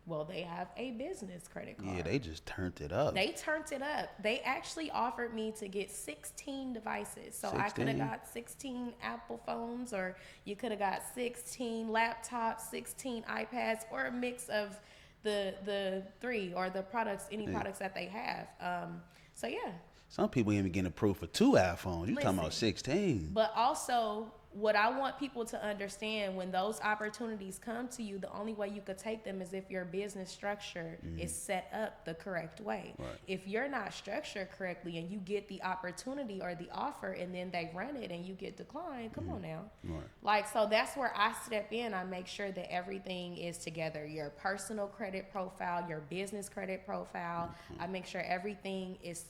Well, they have a business credit card. Yeah, they just turned it up. They turned it up. They actually offered me to get 16 devices. So 16? I could have got 16 Apple phones, or you could have got 16 laptops, 16 iPads, or a mix of the three, or the products, any products that they have. So, yeah. Some people even getting approved for 2 iPhones. You talking about 16. But also, what I want people to understand, when those opportunities come to you, the only way you could take them is if your business structure is set up the correct way. Right. If you're not structured correctly and you get the opportunity or the offer and then they run it and you get declined, come on now. Right. Like, so that's where I step in. I make sure that everything is together. Your personal credit profile, your business credit profile. I make sure everything is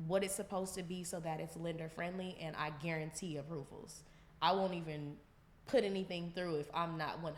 what it's supposed to be so that it's lender friendly, and I guarantee approvals. I won't even put anything through if I'm not 100%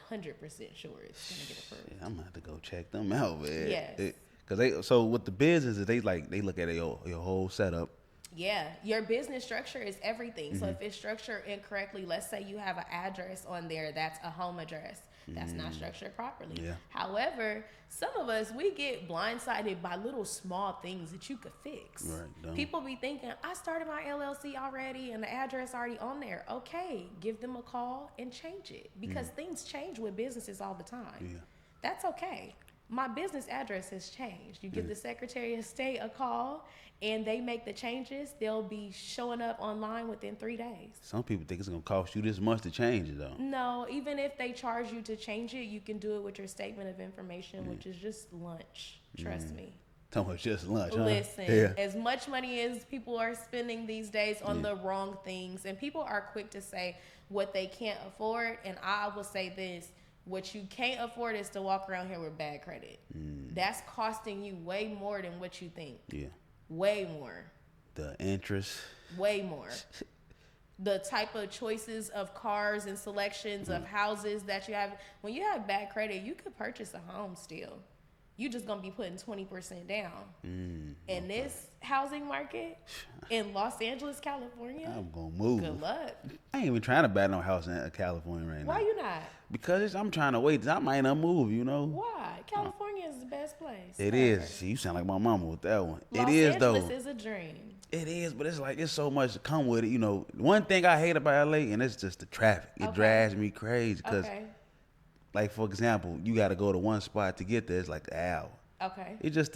sure it's gonna get approved. Yeah, I'm gonna have to go check them out, man. Yes. So with the business, they look at your whole setup. Yeah, your business structure is everything. So if it's structured incorrectly, let's say you have an address on there that's a home address. That's not structured properly. Yeah. However, some of us, we get blindsided by little small things that you could fix. Right, people be thinking, I started my LLC already and the address already on there. Okay, give them a call and change it, because things change with businesses all the time. Yeah. That's okay. My business address has changed. You give the Secretary of State a call and they make the changes. They'll be showing up online within 3 days. Some people think it's going to cost you this much to change it, though. No, even if they charge you to change it, you can do it with your statement of information, which is just lunch. Trust me. Talking about just lunch, huh? Listen, as much money as people are spending these days on the wrong things, and people are quick to say what they can't afford, and I will say this. What you can't afford is to walk around here with bad credit. That's costing you way more than what you think. Yeah. Way more. The interest. Way more. The type of choices of cars and selections of houses that you have. When you have bad credit, you could purchase a home still. you just gonna be putting 20% down. In this housing market in Los Angeles, California, I'm gonna move. Good luck. I ain't even trying to buy no house in California right now. Why you not? Because I'm trying to wait. I might not move, you know. Why? California is the best place. It is. See, you sound like my mama with that one. Los it is Angeles though. is a dream. It is, but it's like it's so much to come with it. You know, one thing I hate about LA, and it's just the traffic. It drives me crazy because, like for example, you got to go to one spot to get there. It's like an hour. Okay. It's just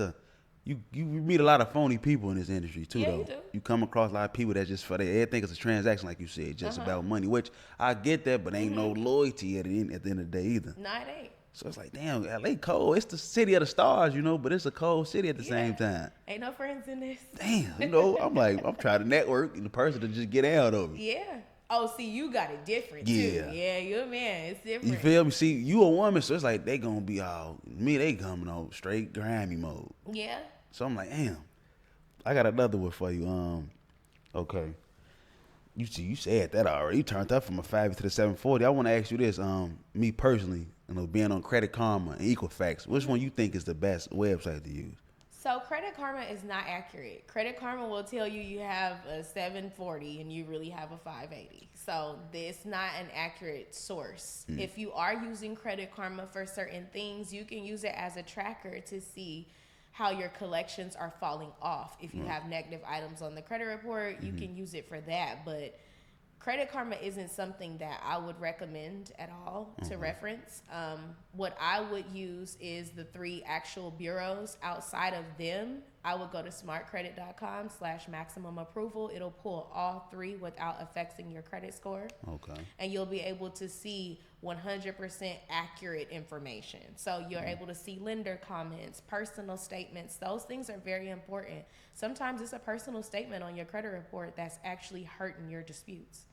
you meet a lot of phony people in this industry too. Yeah, though. you do. You come across a lot of people that just for everything is a transaction, like you said, just about money. Which I get that, but ain't no loyalty at the end of the day either. No, it ain't. So it's like, damn, LA cold. It's the city of the stars, you know, but it's a cold city at the same time. Ain't no friends in this. Damn, you know, I'm trying to network and the person to just get out of it. Yeah. Oh, see, you got it different too. Yeah, you're a man. It's different. You feel me? See, you a woman, so it's like they gonna be all me. They coming on straight grimy mode. Yeah. So I'm like, damn. I got another one for you. Okay. You said that already. You turned up from a 5 to the 740. I want to ask you this. Me personally, you know, being on Credit Karma and Equifax, which one you think is the best website to use? So Credit Karma is not accurate. Credit Karma will tell you have a 740 and you really have a 580. So it's not an accurate source. If you are using Credit Karma for certain things, you can use it as a tracker to see how your collections are falling off. If you have negative items on the credit report, you can use it for that. But Credit Karma isn't something that I would recommend at all to reference. What I would use is the 3 actual bureaus. Outside of them, I would go to smartcredit.com/maximum approval. It'll pull all 3 without affecting your credit score. Okay. And you'll be able to see 100% accurate information. So you're able to see lender comments, personal statements. Those things are very important. Sometimes it's a personal statement on your credit report that's actually hurting your disputes.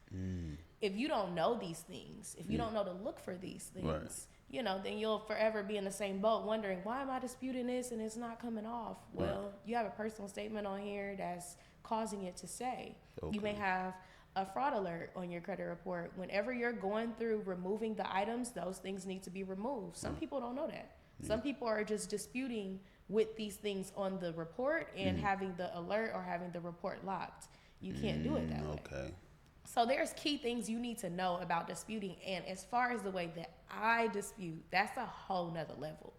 If you don't know these things, if you don't know to look for these things, you know, then you'll forever be in the same boat wondering, why am I disputing this and it's not coming off? Well, you have a personal statement on here that's causing it to say. You may have a fraud alert on your credit report. Whenever you're going through removing the items, those things need to be removed. Some people don't know that. Some people are just disputing with these things on the report and having the alert or having the report locked. You can't do it that way. Okay. So there's key things you need to know about disputing. And as far as the way that I dispute, that's a whole nother level.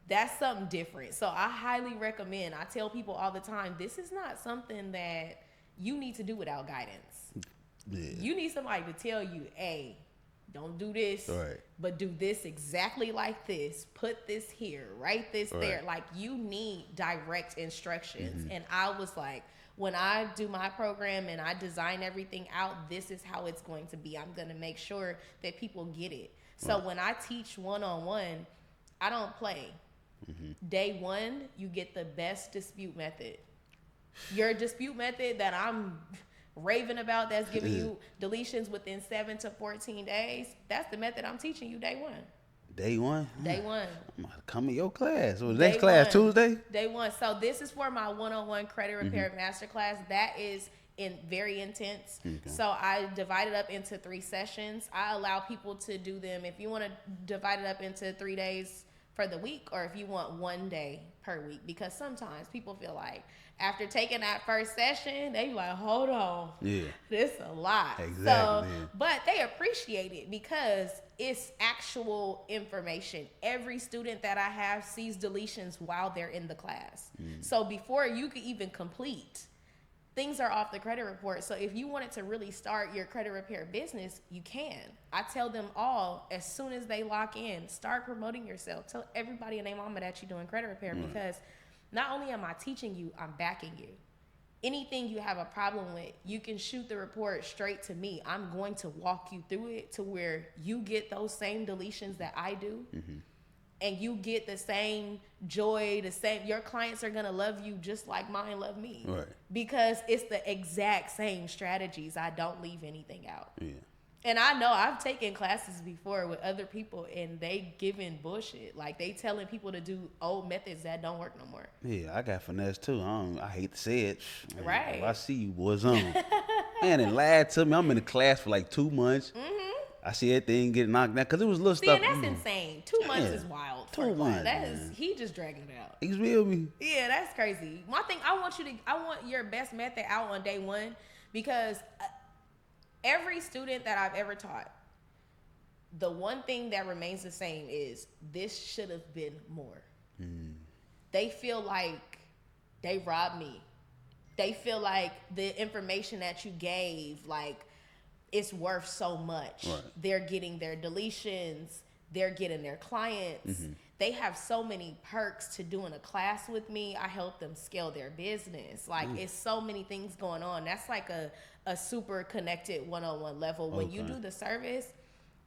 That's something different. So I highly recommend, I tell people all the time, this is not something that you need to do without guidance. You need somebody to tell you, hey, don't do this, but do this exactly like this. Put this here, write this there. Like, you need direct instructions. And I was like, when I do my program and I design everything out, this is how it's going to be. I'm going to make sure that people get it. So when I teach one-on-one, I don't play. Day 1, you get the best dispute method. Your dispute method that I'm raving about, that's giving you deletions within 7 to 14 days, that's the method I'm teaching you day 1. Day 1? Day 1. I'm gonna come in your class. So next class Tuesday? Day 1. So this is for my one-on-one credit repair masterclass. That is very intense. So I divide it up into 3 sessions. I allow people to do them if you want to divide it up into 3 days for the week, or if you want 1 day per week, because sometimes people feel like after taking that first session, they be like, hold on, this a lot. Exactly. So, but they appreciate it because it's actual information. Every student that I have sees deletions while they're in the class. So before you could even complete, things are off the credit report. So if you wanted to really start your credit repair business, you can. I tell them all, as soon as they lock in, start promoting yourself. Tell everybody and their mama that you're doing credit repair, because not only am I teaching you, I'm backing you. Anything you have a problem with, you can shoot the report straight to me. I'm going to walk you through it to where you get those same deletions that I do. And you get the same joy, your clients are going to love you just like mine love me. Because it's the exact same strategies. I don't leave anything out. And I know I've taken classes before with other people and they giving bullshit. Like, they telling people to do old methods that don't work no more. I got finesse too. I hate to say it. Right. I see you boys on. Man, it lied to me. I'm in the class for like 2 months. I see everything get knocked down because it was little stuff. And that's insane. 2 months is wild. told mine. He just dragging it out. He's real me. Yeah, that's crazy. One thing I want your best method out on day one, because every student that I've ever taught, the one thing that remains the same is this should have been more. They feel like they robbed me. They feel like the information that you gave, like, it's worth so much. Right. They're getting their deletions. They're getting their clients. They have so many perks to doing a class with me. I help them scale their business. Like, it's so many things going on. That's like a super connected one-on-one level. When you do the service,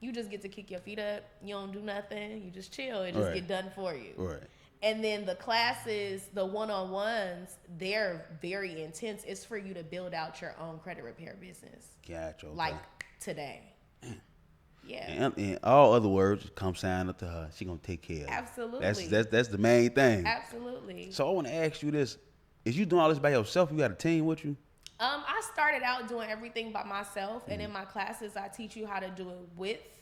you just get to kick your feet up. You don't do nothing. You just chill. It just get done for you. Right. And then the classes, the one-on-ones, they're very intense. It's for you to build out your own credit repair business. Gotcha. Okay. Like today. Yeah. And in all other words, come sign up to her. She gonna take care of it. Absolutely. That's the main thing. Absolutely. So I want to ask you this: is you doing all this by yourself? You got a team with you? I started out doing everything by myself, and in my classes, I teach you how to do it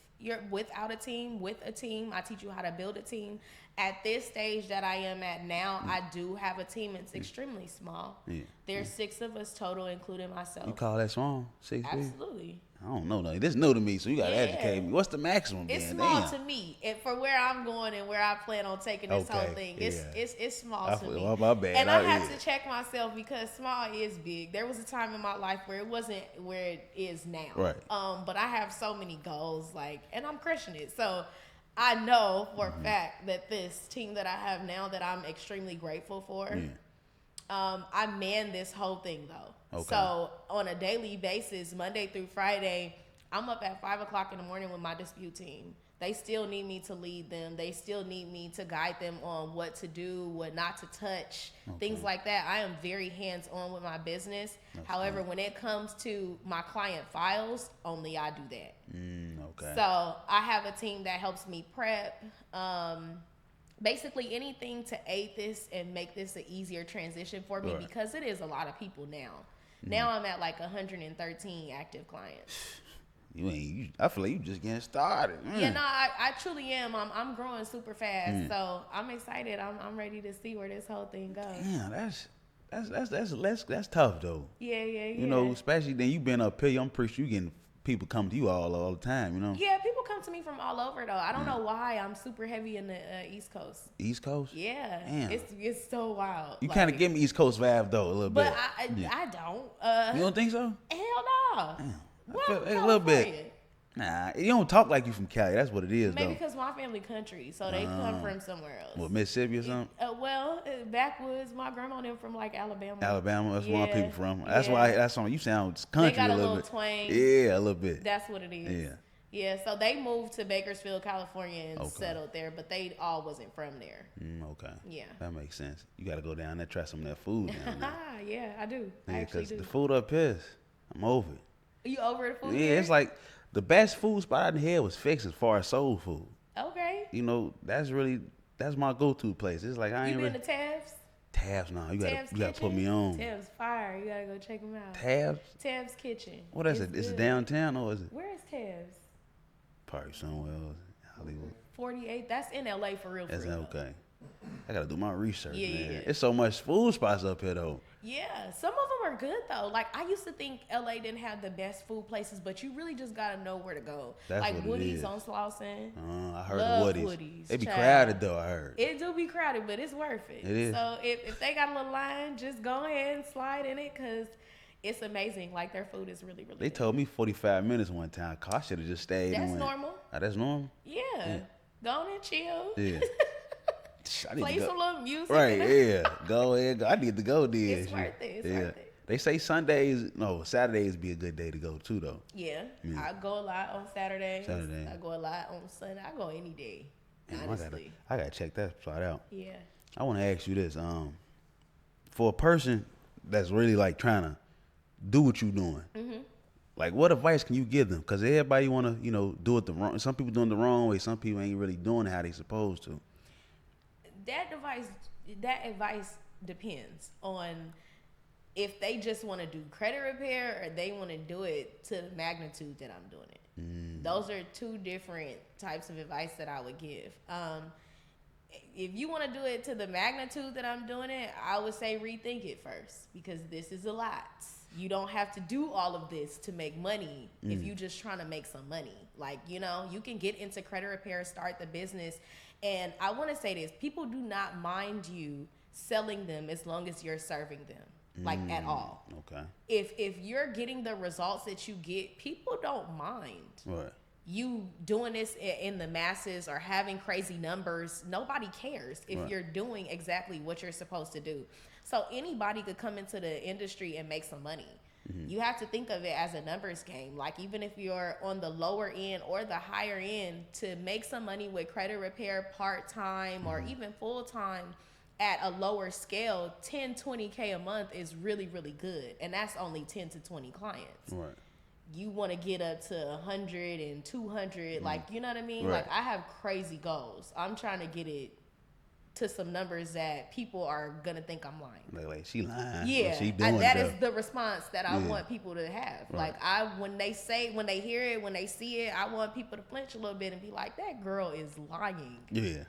without a team, with a team. I teach you how to build a team. At this stage that I am at now, I do have a team. It's extremely small. Yeah. There's 6 of us total, including myself. You call that small? 6 people? Absolutely. I don't know. This new to me, so you got to educate me. What's the maximum? It's then? small Damn. to me. And for where I'm going and where I plan on taking this whole thing, it's small to me. Well, my bad. And I have to check myself because small is big. There was a time in my life where it wasn't where it is now. Right. But I have so many goals, and I'm crushing it. So I know for a fact that this team that I have now that I'm extremely grateful for, I man this whole thing though. Okay. So on a daily basis, Monday through Friday, I'm up at 5 o'clock in the morning with my dispute team. They still need me to lead them. They still need me to guide them on what to do, what not to touch, things like that. I am very hands-on with my business. However, when it comes to my client files, only I do that. Okay. So I have a team that helps me prep. Basically anything to aid this and make this an easier transition for me because it is a lot of people now. Now I'm at like 113 active clients. I feel like you just getting started. Yeah, no, I truly am. I'm growing super fast, so I'm excited. I'm ready to see where this whole thing goes. Yeah, that's tough though. Yeah. You know, especially then you been up here. I'm pretty sure you getting people come to you all the time. You know. Yeah, people come to me from all over though. I don't know why. I'm super heavy in the East Coast. East Coast. Yeah. Damn. It's so wild. You kind of give me East Coast vibe though a little bit. But I don't. You don't think so? Hell no. Damn. A little bit. Nah, you don't talk like you from Cali. That's what it is, Maybe because my family country, so they come from somewhere else. What, Mississippi or something? Backwoods. My grandma them from like Alabama. Alabama, that's where my people from. That's why. That's on. You sound country they got a little bit. Twang. Yeah, a little bit. That's what it is. Yeah. So they moved to Bakersfield, California, and settled there, but they all wasn't from there. Okay. Yeah. That makes sense. You got to go down there, try some of that food down there. Yeah, I do. Yeah, I actually do. The food up here, I'm over it. You over the food? Yeah, it's like the best food spot out in here was Fix as far as soul food. Okay. You know, that's my go-to place. It's like I ain't been to Tabs? Tabs, no. You gotta put me on. Tabs fire. You gotta go check them out. Tabs? Tabs Kitchen. What is it? Is it downtown or is it? Where is Tabs? Probably somewhere else. Hollywood. 48. That's in LA for real. That's okay. I gotta do my research, man. Yeah. It's so much food spots up here though. Yeah, some of them are good though. Like I used to think LA didn't have the best food places, but you really just gotta know where to go. That's like what Woody's it is. On Slauson. I heard Love the Woody's. They be crowded though. I heard it do be crowded, but it's worth it. It is. So if they got a little line, just go ahead and slide in it because it's amazing. Like their food is really They good. told me 45 minutes one time. I should have just stayed. That's normal. That's normal. Yeah. Go on and chill. Yeah. Play some little music. Right, yeah. Go ahead. I need to go there. It's worth it. It's worth it. They say Saturdays be a good day to go too, though. Yeah. I go a lot on Saturdays. I go a lot on Sunday. I go any day. Honestly. I gotta check that spot out. Yeah. I want to ask you this. For a person that's really like trying to do what you're doing, like what advice can you give them? Because everybody want to, do it the wrong. Some people doing it the wrong way. Some people ain't really doing it how they supposed to. That advice depends on if they just want to do credit repair or they want to do it to the magnitude that I'm doing it. Those are two different types of advice that I would give. if you want to do it to the magnitude that I'm doing it, I would say rethink it first, because this is a lot. You don't have to do all of this to make money if you're just trying to make some money. Like, you know, you can get into credit repair, start the business. And I want to say this, people do not mind you selling them as long as you're serving them, like at all. Okay. If you're getting the results that you get, people don't mind. Right. You doing this in the masses or having crazy numbers. Nobody cares if you're doing exactly what you're supposed to do. So anybody could come into the industry and make some money. You have to think of it as a numbers game. Like, even if you're on the lower end or the higher end, to make some money with credit repair part-time or even full-time at a lower scale, 10, 20K a month is really, really good. And that's only 10 to 20 clients. Right. You want to get up to 100 and 200, like, you know what I mean? Right. Like, I have crazy goals. I'm trying to get it to some numbers that people are gonna think I'm lying. Like she lying. Yeah, she doing that is the response that I want people to have. Right. Like, when they hear it, when they see it, I want people to flinch a little bit and be like, that girl is lying. Yeah.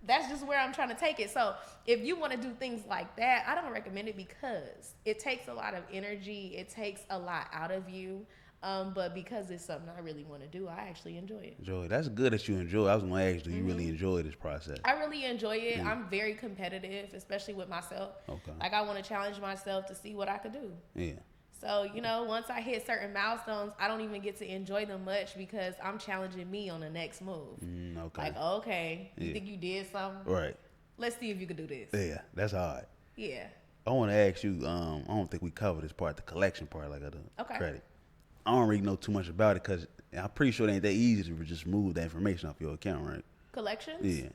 That's just where I'm trying to take it. So if you want to do things like that, I don't recommend it, because it takes a lot of energy. It takes a lot out of you. But because it's something I really want to do, I actually enjoy it. Enjoy. That's good that you enjoy. I was going to ask, do you really enjoy this process? I really enjoy it. I'm very competitive, especially with myself. Okay. Like, I want to challenge myself to see what I could do. Yeah. So, you know, once I hit certain milestones, I don't even get to enjoy them much, because I'm challenging me on the next move. Okay. Like, okay, you think you did something? Right. Let's see if you can do this. Yeah, that's hard. Yeah. I want to ask you, I don't think we covered this part, the collection part, like the credit. I don't really know too much about it, because I'm pretty sure it ain't that easy to just move that information off your account, right? Collections? Yeah.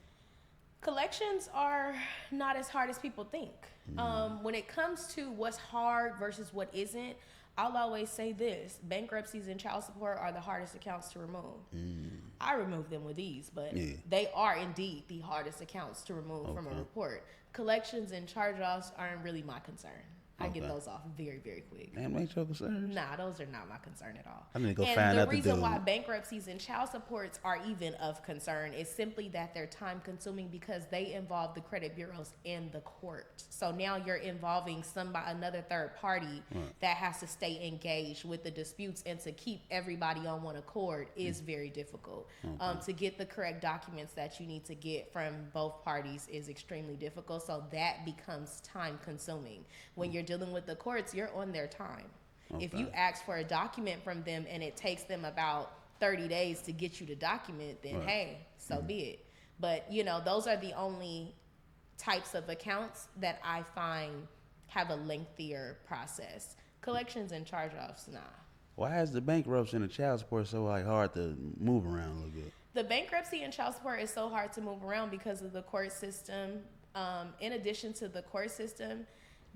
Collections are not as hard as people think. When it comes to what's hard versus what isn't, I'll always say this: bankruptcies and child support are the hardest accounts to remove. I remove them with ease, but they are indeed the hardest accounts to remove from a report. Collections and charge-offs aren't really my concern. I get those off very, very quick. Damn, ain't your concern? Nah, those are not my concern at all. I need to go and find out the reason why deal. bankruptcies and child supports are even of concern is simply that they're time consuming, because they involve the credit bureaus and the court. So now you're involving another third party that has to stay engaged with the disputes, and to keep everybody on one accord is very difficult. To get the correct documents that you need to get from both parties is extremely difficult. So that becomes time consuming. When you're dealing with the courts, you're on their time. If you ask for a document from them and it takes them about 30 days to get you the document, then hey, so be it. But, you know, those are the only types of accounts that I find have a lengthier process. Collections and charge-offs, nah. Why is the bankruptcy and the child support so hard to move around a little bit? The bankruptcy and child support is so hard to move around because of the court system. In addition to the court system,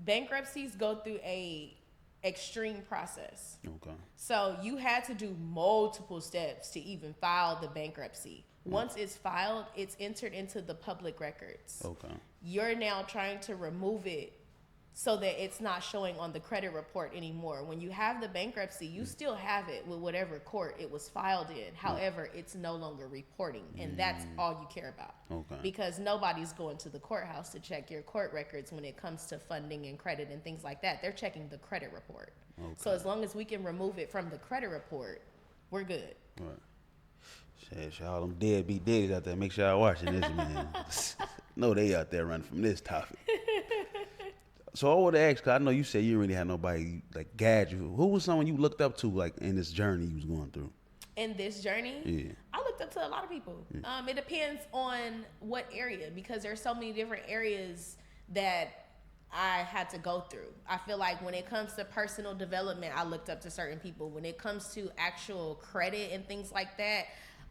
bankruptcies go through a extreme process. Okay. So you had to do multiple steps to even file the bankruptcy. Once it's filed, it's entered into the public records. Okay. You're now trying to remove it so that it's not showing on the credit report anymore. When you have the bankruptcy, you still have it with whatever court it was filed in. However, it's no longer reporting, and that's all you care about. Okay. Because nobody's going to the courthouse to check your court records when it comes to funding and credit and things like that. They're checking the credit report. Okay. So as long as we can remove it from the credit report, we're good. Right. Shit, all them deadbeat daddies out there, make sure y'all watching this, man. No, they out there running from this topic. So I would ask, because I know you said you really had nobody like guide you. Who was someone you looked up to like in this journey you was going through? In this journey? Yeah. I looked up to a lot of people. It depends on what area, because there's so many different areas that I had to go through. I feel like when it comes to personal development, I looked up to certain people. When it comes to actual credit and things like that,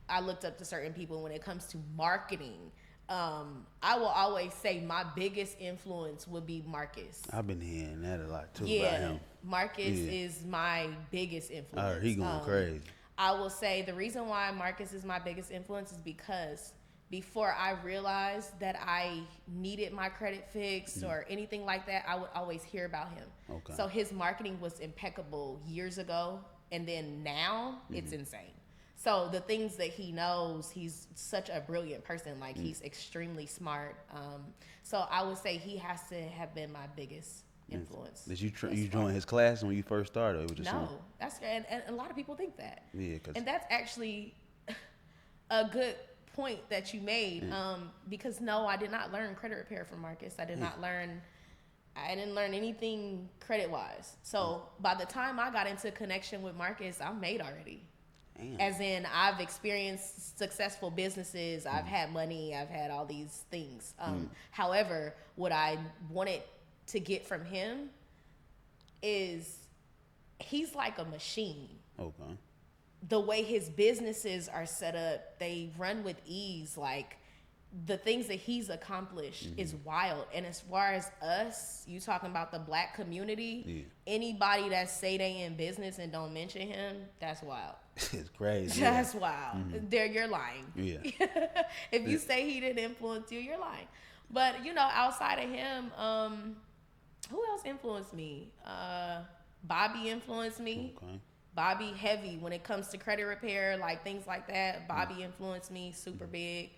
I looked up to certain people. When it comes to marketing, I will always say my biggest influence would be Marcus. I've been hearing that a lot too. Yeah, about him. Marcus is my biggest influence. I heard he going crazy. I will say the reason why Marcus is my biggest influence is because before I realized that I needed my credit fixed or anything like that, I would always hear about him. Okay. So his marketing was impeccable years ago, and then now it's insane. So the things that he knows, he's such a brilliant person. Like he's extremely smart. So I would say he has to have been my biggest influence. Did you join his class when you first started? Or was just no, that's and a lot of people think that. Yeah, and that's actually a good point that you made. Because no, I did not learn credit repair from Marcus. I didn't learn anything credit wise. So by the time I got into connection with Marcus, I'm made already. Damn. As in, I've experienced successful businesses. I've had money. I've had all these things. However, what I wanted to get from him is he's like a machine. Okay. The way his businesses are set up, they run with ease. Like the things that he's accomplished is wild. And as far as us, you talking about the Black community, anybody that say they in business and don't mention him, that's wild. It's crazy. That's wild. You're lying. Yeah. If you say he didn't influence you, you're lying. But outside of him, who else influenced me? Bobby influenced me. Okay. Bobby heavy when it comes to credit repair, like things like that. Bobby influenced me super big.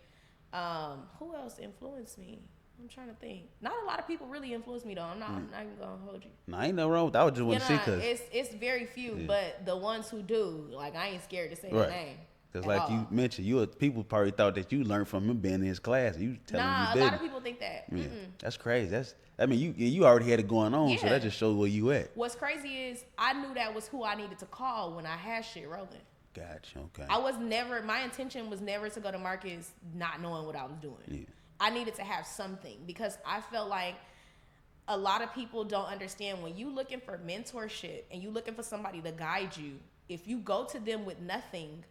Who else influenced me? I'm trying to think. Not a lot of people really influenced me though. I'm not even gonna hold you. No, ain't no wrong with that. I was just want to see because it's very few, but the ones who do, like I ain't scared to say their name. Because like you mentioned, people probably thought that you learned from him being in his class. You telling you didn't. A lot of people think that. Yeah. That's crazy. You already had it going on, so that just shows where you at. What's crazy is I knew that was who I needed to call when I had shit rolling. Gotcha. Okay. My intention was never to go to Marcus not knowing what I was doing. Yeah. I needed to have something because I felt like a lot of people don't understand when you looking for mentorship and you looking for somebody to guide you. If you go to them with nothing,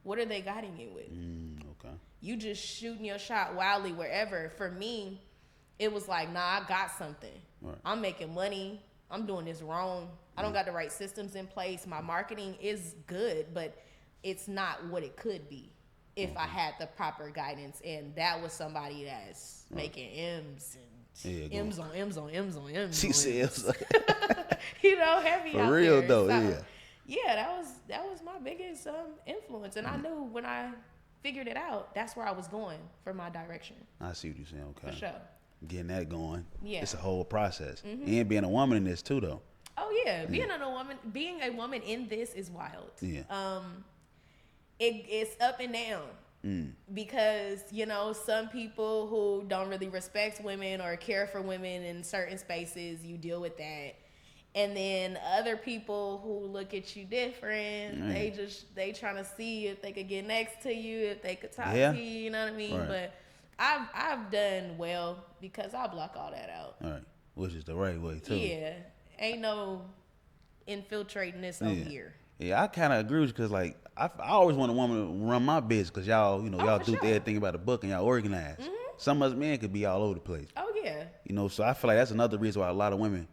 what are they guiding you with? Okay. You just shooting your shot wildly wherever. For me, it was like, nah, I got something. Right. I'm making money. I'm doing this wrong. I don't got the right systems in place. My marketing is good, but it's not what it could be if I had the proper guidance. And that was somebody that's making M's and M's on M's on M's on M's. She says, heavy for out real there. though, So, yeah, that was my biggest influence, and I knew when I figured it out, that's where I was going for my direction. I see what you're saying. Okay, for sure. Getting that going. Yeah, it's a whole process, and being a woman in this too, though. Oh yeah, being a woman in this is wild. Yeah. It's up and down because some people who don't really respect women or care for women in certain spaces, you deal with that. And then other people who look at you different, they trying to see if they could get next to you, if they could talk to you, you know what I mean? Right. But I've done well because I block all that out. All right, which is the right way too. Yeah, ain't no infiltrating this over here. Yeah, I kind of agree with you because like I always want a woman to run my business because y'all do everything about the book and y'all organize. Some of us men could be all over the place. Oh yeah. So I feel like that's another reason why a lot of women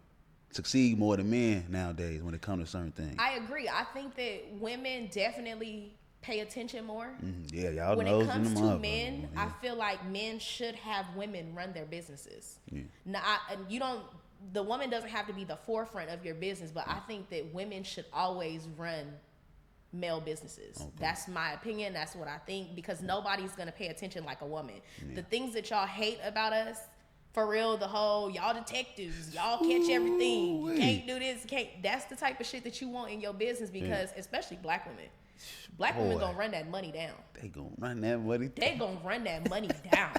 succeed more than men nowadays when it comes to certain things. I agree. I think that women definitely pay attention more. Yeah, y'all when know it comes to men, I feel like men should have women run their businesses. Yeah. Now, the woman doesn't have to be the forefront of your business, but I think that women should always run male businesses. Okay. That's my opinion. That's what I think because nobody's gonna pay attention like a woman. Yeah. The things that y'all hate about us. For real, the whole, y'all detectives, y'all catch everything, you can't do this, that's the type of shit that you want in your business because, especially black women. Black women gonna run that money down. They gonna run that money down. They gonna run that money down.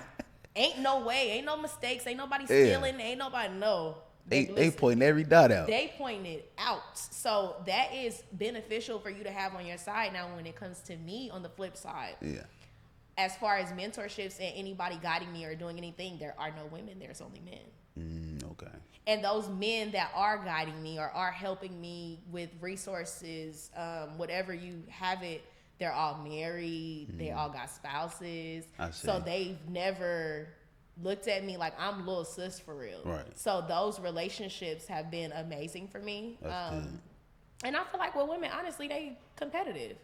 Ain't no way, ain't no mistakes, ain't nobody stealing, ain't nobody, no. They pointing every dot out. They point it out. So that is beneficial for you to have on your side. Now, when it comes to me on the flip side. Yeah. As far as mentorships and anybody guiding me or doing anything, there are no women. There's only men. Okay. And those men that are guiding me or are helping me with resources, whatever you have it, they're all married. They all got spouses. So they've never looked at me like I'm little sis for real. Right. So those relationships have been amazing for me. That's good. And I feel like with women, honestly, they competitive.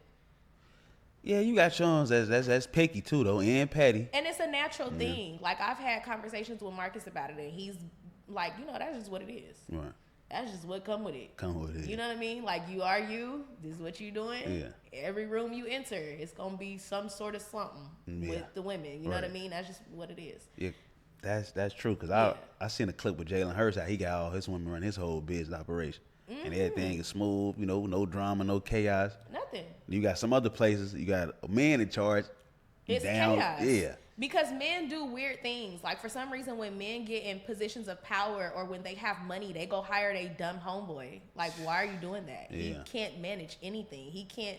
Yeah, you got Sean's that's picky too though, and petty. And it's a natural thing. Like I've had conversations with Marcus about it, and he's like, that's just what it is. Right. That's just what come with it. Yeah. You know what I mean? Like, you are you. This is what you doing. Yeah. Every room you enter, it's going to be some sort of something with the women. You know what I mean? That's just what it is. Yeah, that's true. Because I seen a clip with Jalen Hurts how he got all his women run his whole business operation. And everything is smooth, you know, no drama, no chaos. Nothing. You got some other places, you got a man in charge. It's down, chaos. Yeah. Because men do weird things. Like, for some reason, when men get in positions of power or when they have money, they go hire a dumb homeboy. Like, why are you doing that? Yeah. He can't manage anything. He can't.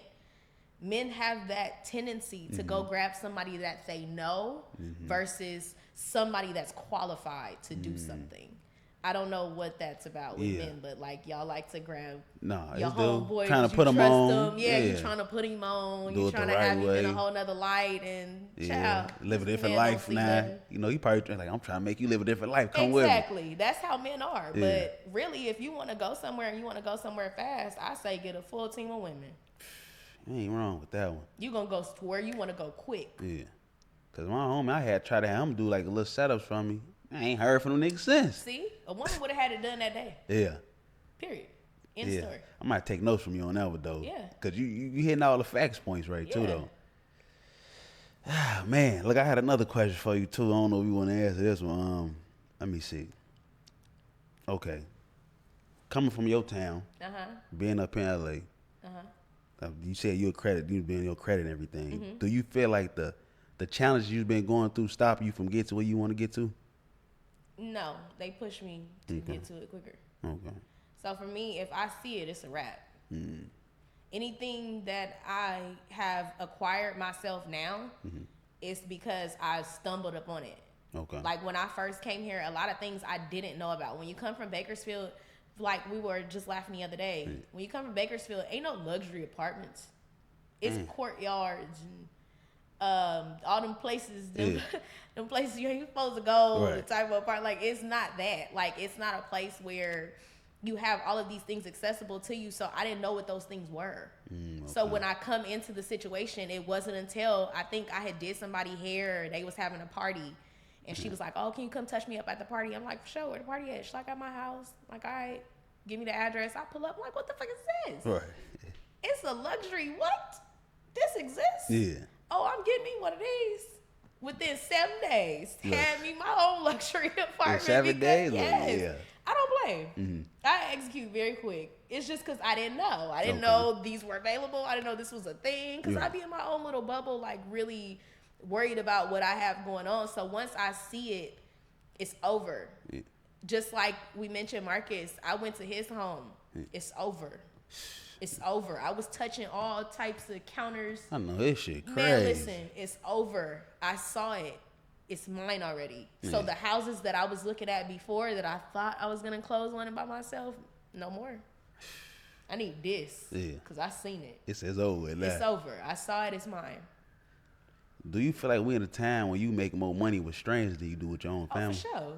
Men have that tendency to go grab somebody that they know versus somebody that's qualified to do something. I don't know what that's about with men, but like, y'all like to grab your homeboy, trying to put him on. You trying to put him on. You trying to have him in a whole nother light and child, live a different life now. You know, you probably like, I'm trying to make you live a different life. Come with me. Exactly. That's how men are. Yeah. But really, if you want to go somewhere and you want to go somewhere fast, I say get a full team of women. You ain't wrong with that one. You gonna go to where you want to go quick. Yeah. Cause my homie, I had tried to have him do like a little setups for me. I ain't heard from them niggas since. See, a woman would have had it done that day. Yeah. Period. End story. I might take notes from you on that one though. Yeah. Cause you hitting all the facts points right too though. Ah, man, look, I had another question for you too. I don't know if you want to answer this one. Let me see. Okay. Coming from your town, being up in LA. You said you been your credit and everything. Do you feel like the challenges you've been going through stop you from getting to where you want to get to? No, they push me to get to it quicker. Okay. So for me, if I see it, it's a wrap. Anything that I have acquired myself now, it's because I stumbled upon it. Okay. Like, when I first came here, a lot of things I didn't know about. When you come from Bakersfield, like we were just laughing the other day, when you come from Bakersfield, ain't no luxury apartments. It's courtyards and all them places, them places you ain't supposed to go, the type of apartment. Like, it's not that. Like, it's not a place where you have all of these things accessible to you. So I didn't know what those things were. So when I come into the situation, it wasn't until I think I had did somebody hair, or they was having a party. And she was like, oh, can you come touch me up at the party? I'm like, for sure, where the party at? She's like, at my house. I'm like, all right, give me the address. I pull up. I'm like, what the fuck is this? Right. It's a luxury. What? This exists? Yeah. Oh, I'm getting me one of these. Within 7 days, had me my own luxury apartment. In 7 days? Yes. Yeah. I don't blame. I execute very quick. It's just because I didn't know. I didn't know these were available. I didn't know this was a thing. Because I be in my own little bubble, like, really worried about what I have going on. So once I see it, it's over. Yeah. Just like we mentioned Marcus, I went to his home. It's over. It's over. I was touching all types of counters. I know this shit crazy. Man, listen, it's over. I saw it. It's mine already. So the houses that I was looking at before that I thought I was gonna close one by myself, no more. I need this. Yeah. Because I seen it. It's over. It's over. I saw it. It's mine. Do you feel like we're in a time when you make more money with strangers than you do with your own family? Oh, for sure.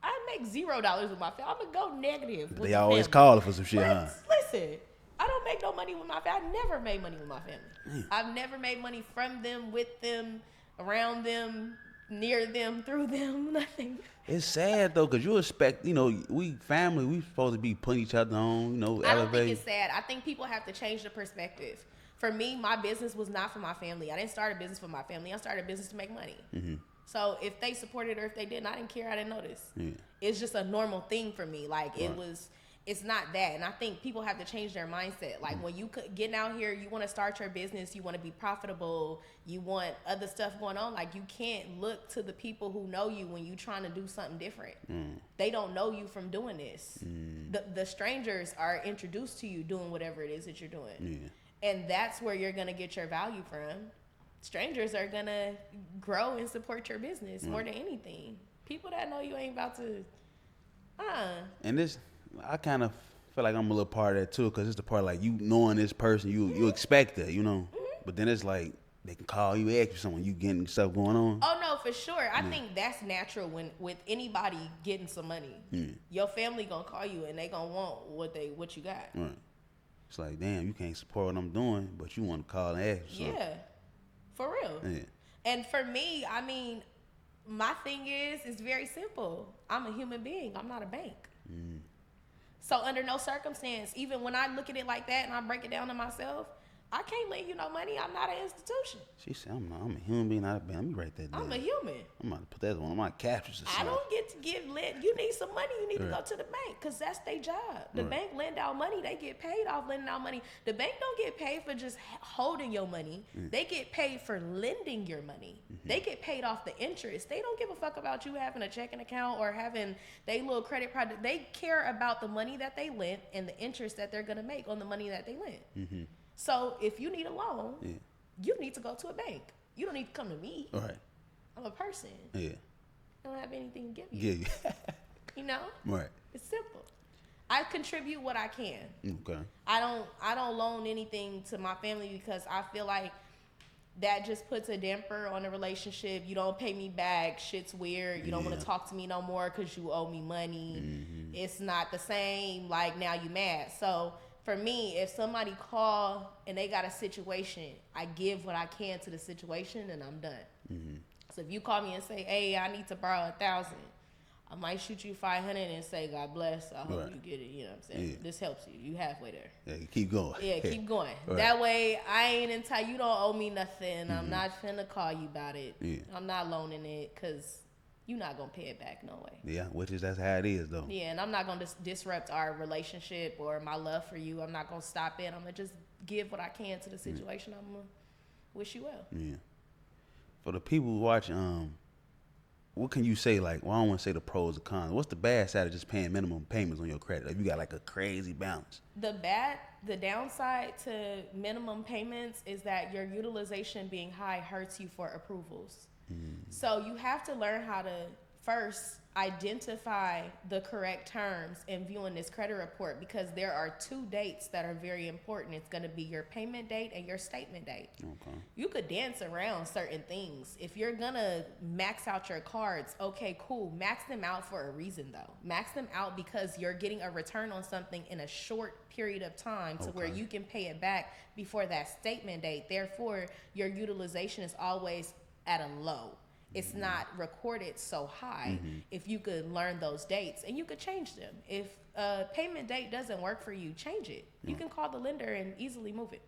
I make $0 with my family. I'm going to go negative with They always calling for some shit, huh? Listen, I don't make no money with my family. I never made money with my family. I've never made money from them, with them, around them, near them, through them, nothing. It's sad, though, because you expect, we family, we supposed to be putting each other on, elevate. I don't think it's sad. I think people have to change the perspective. For me, my business was not for my family. I didn't start a business for my family. I started a business to make money. So if they supported or if they didn't, I didn't care. I didn't notice. It's just a normal thing for me. Like, it's not that. And I think people have to change their mindset. Like, when you getting out here, you want to start your business, you want to be profitable, you want other stuff going on. Like, you can't look to the people who know you when you trying to do something different. They don't know you from doing this. The strangers are introduced to you doing whatever it is that you're doing. And that's where you're going to get your value from. Strangers are going to grow and support your business more than anything. People that know you ain't about to, And this, I kind of feel like I'm a little part of that too, because it's the part like you knowing this person, you expect that, But then it's like they can call you, ask you something, you getting stuff going on. Oh no, for sure. I think that's natural with anybody getting some money. Your family gonna call you and they gonna want what you got. Right. It's like, damn, you can't support what I'm doing, but you want to call and ask. Yeah, for real. Yeah. And for me, I mean, my thing is, it's very simple. I'm a human being. I'm not a bank. So under no circumstance, even when I look at it like that and I break it down to myself, I can't lend you no money. I'm not an institution. She said, I'm a human being, not a bank. Let me write that down. I'm a human. I'm about to put that on my captures or something. I don't get to give lend. You need some money, you need to go to the bank because that's their job. The bank lend out money. They get paid off lending out money. The bank don't get paid for just holding your money. They get paid for lending your money. They get paid off the interest. They don't give a fuck about you having a checking account or having they little credit product. They care about the money that they lent and the interest that they're going to make on the money that they lent. So if you need a loan, you need to go to a bank. You don't need to come to me. Right. I'm a person. Yeah. I don't have anything to give you. Yeah. You know? Right. It's simple. I contribute what I can. Okay. I don't loan anything to my family because I feel like that just puts a damper on the relationship. You don't pay me back. Shit's weird. You don't want to talk to me no more because you owe me money. It's not the same. Like, now you mad. So for me, if somebody call and they got a situation, I give what I can to the situation and I'm done. So if you call me and say, hey, I need to borrow 1,000, I might shoot you 500 and say, God bless. I hope you get it. You know what I'm saying? This helps you. You halfway there. Yeah, you keep going. Yeah, keep going. That way, I ain't entitled. You don't owe me nothing. I'm not finna call you about it. I'm not loaning it because you're not going to pay it back no way. Yeah, which is that's how it is, though. Yeah, and I'm not going to disrupt our relationship or my love for you. I'm not going to stop it. I'm going to just give what I can to the situation. I'm going to wish you well. Yeah. For the people who watch, what can you say, like, well, I don't want to say the pros or cons. What's the bad side of just paying minimum payments on your credit? If you got, like, a crazy balance. The downside to minimum payments is that your utilization being high hurts you for approvals. So you have to learn how to first identify the correct terms in viewing this credit report because there are 2 dates that are very important. It's going to be your payment date and your statement date. Okay. You could dance around certain things. If you're going to max out your cards, okay, cool. Max them out for a reason, though. Max them out because you're getting a return on something in a short period of time to where you can pay it back before that statement date. Therefore, your utilization is always at a low. It's not recorded so high. If you could learn those dates and you could change them. If a payment date doesn't work for you, change it. You can call the lender and easily move it.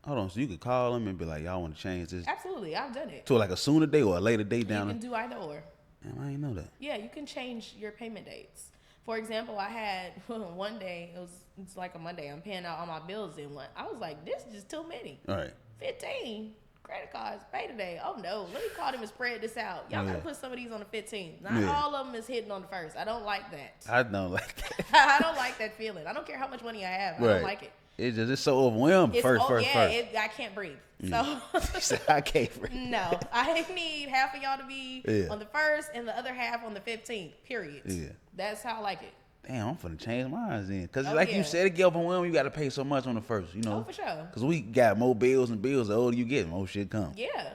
Hold on, so you could call them and be like, y'all want to change this? Absolutely, I've done it. To like a sooner date or a later date down You can do either or. Damn, I didn't know that. Yeah, you can change your payment dates. For example, I had one day, it's like a Monday, I'm paying out all my bills in one. I was like, this is just too many. All right. 15 credit cards, pay today. Oh no, let me call them and spread this out. Y'all gotta put some of these on the 15th. Not all of them is hitting on the first. I don't like that. I don't like that. I don't like that feeling. I don't care how much money I have. I don't like it. It's so overwhelmed. First. I can't breathe. So I can't breathe. No, I need half of y'all to be on the first and the other half on the 15th. Period. Yeah, that's how I like it. Damn, I'm finna change mine then. Because like you said, it get overwhelmed. You got to pay so much on the first, you know. Oh, for sure. Because we got more bills and bills. The older you get, more shit come. Yeah.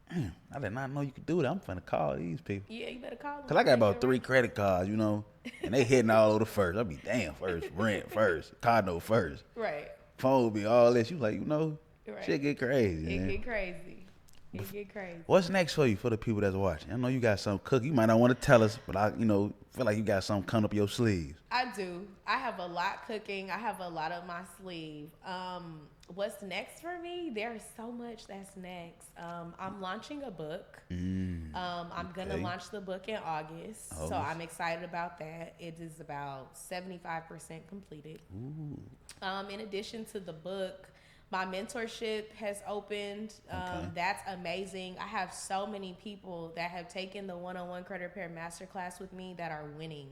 Damn, I did not know you could do that. I'm finna call these people. Yeah, you better call them. Because I got about 3 credit cards, you know, and they hitting all over the first. I'll be damn first, rent first, car note first. Right. Phone be all this. You like, you know, shit get crazy. It get crazy. It get crazy. What's next for you, for the people that's watching? I know you got something cooking. You might not want to tell us, but I, feel like you got something coming up your sleeves. I do. I have a lot cooking. I have a lot up my sleeve. What's next for me? There's so much that's next. I'm launching a book. I'm going to launch the book in August. So I'm excited about that. It is about 75% completed. In addition to the book, my mentorship has opened. That's amazing. I have so many people that have taken the one-on-one credit repair masterclass with me that are winning.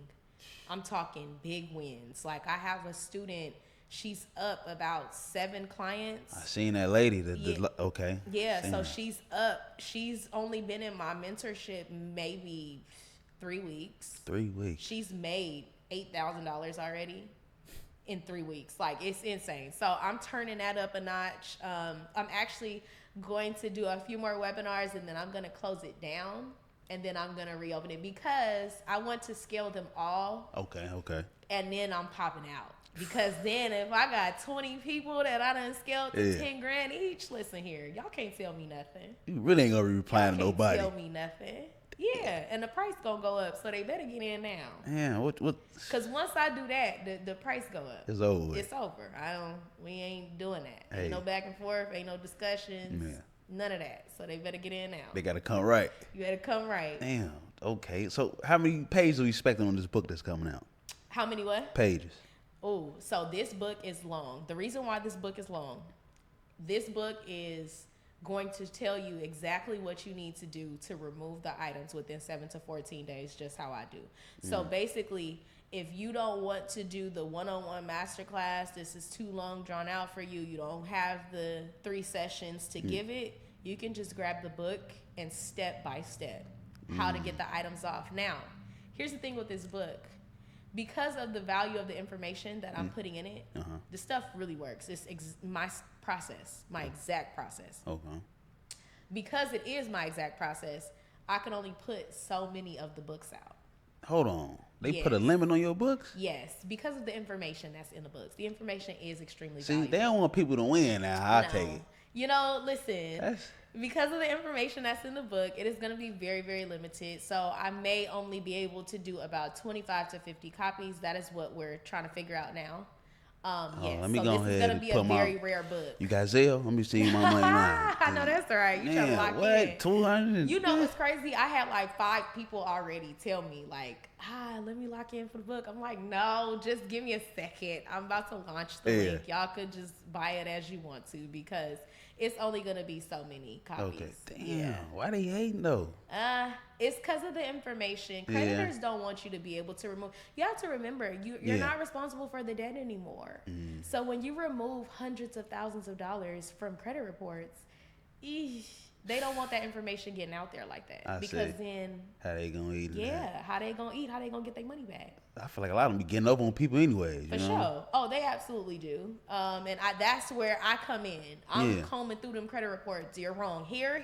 I'm talking big wins. Like I have a student, she's up about 7 clients. I seen that lady. Okay. Yeah, so she's up. She's only been in my mentorship maybe 3 weeks. 3 weeks. She's made $8,000 already. In 3 weeks. Like, it's insane. So I'm turning that up a notch. I'm actually going to do a few more webinars and then I'm going to close it down and then I'm going to reopen it because I want to scale them all. Okay. And then I'm popping out. Because then if I got 20 people that I done scaled to 10 grand each, listen here, y'all can't tell me nothing. You really ain't going to be replying to nobody. Tell me nothing. Yeah, and the price gonna go up, so they better get in now. Yeah, what? Cause once I do that, the price go up. It's over. It's over. We ain't doing that. Hey. Ain't no back and forth. Ain't no discussions. Yeah. None of that. So they better get in now. They gotta come right. You better come right. Damn. Okay. So how many pages are you expecting on this book that's coming out? How many what? Pages. Oh, so this book is long. The reason why this book is long, this book is going to tell you exactly what you need to do to remove the items within 7 to 14 days, just how I do. So basically, if you don't want to do the one-on-one masterclass, this is too long, drawn out for you, you don't have the 3 sessions to give it, you can just grab the book and step by step how to get the items off. Now, here's the thing with this book. Because of the value of the information that I'm putting in it, the stuff really works. It's my process, my exact process. Okay. Because it is my exact process, I can only put so many of the books out. Hold on. They Yes. put a limit on your books? Yes, because of the information that's in the books. The information is extremely See, valuable. they don't want people to win now. I'll No. take it. You know, listen, That's- because of the information that's in the book, it is going to be very, very limited. So I may only be able to do about 25 to 50 copies. That is what we're trying to figure out now. Yes. let me So go this ahead is going and to be put a my- very rare book. You got Zelle? Let me see my money now. I know that's right. You trying to lock what? in. 200? You know what's crazy? I had like 5 people already tell me like, let me lock in for the book. I'm like, no, just give me a second. I'm about to launch the link. Y'all could just buy it as you want to because it's only going to be so many copies. Okay. Damn. Yeah. Why they hating though? It's because of the information. Creditors don't want you to be able to remove. You have to remember, you're not responsible for the debt anymore. So when you remove hundreds of thousands of dollars from credit reports, they don't want that information getting out there like that. Because then, how they gonna eat? how they gonna eat? How they gonna get their money back? I feel like a lot of them be getting up on people anyways. For sure. Oh, they absolutely do. And that's where I come in. I'm combing through them credit reports. You're wrong. Here,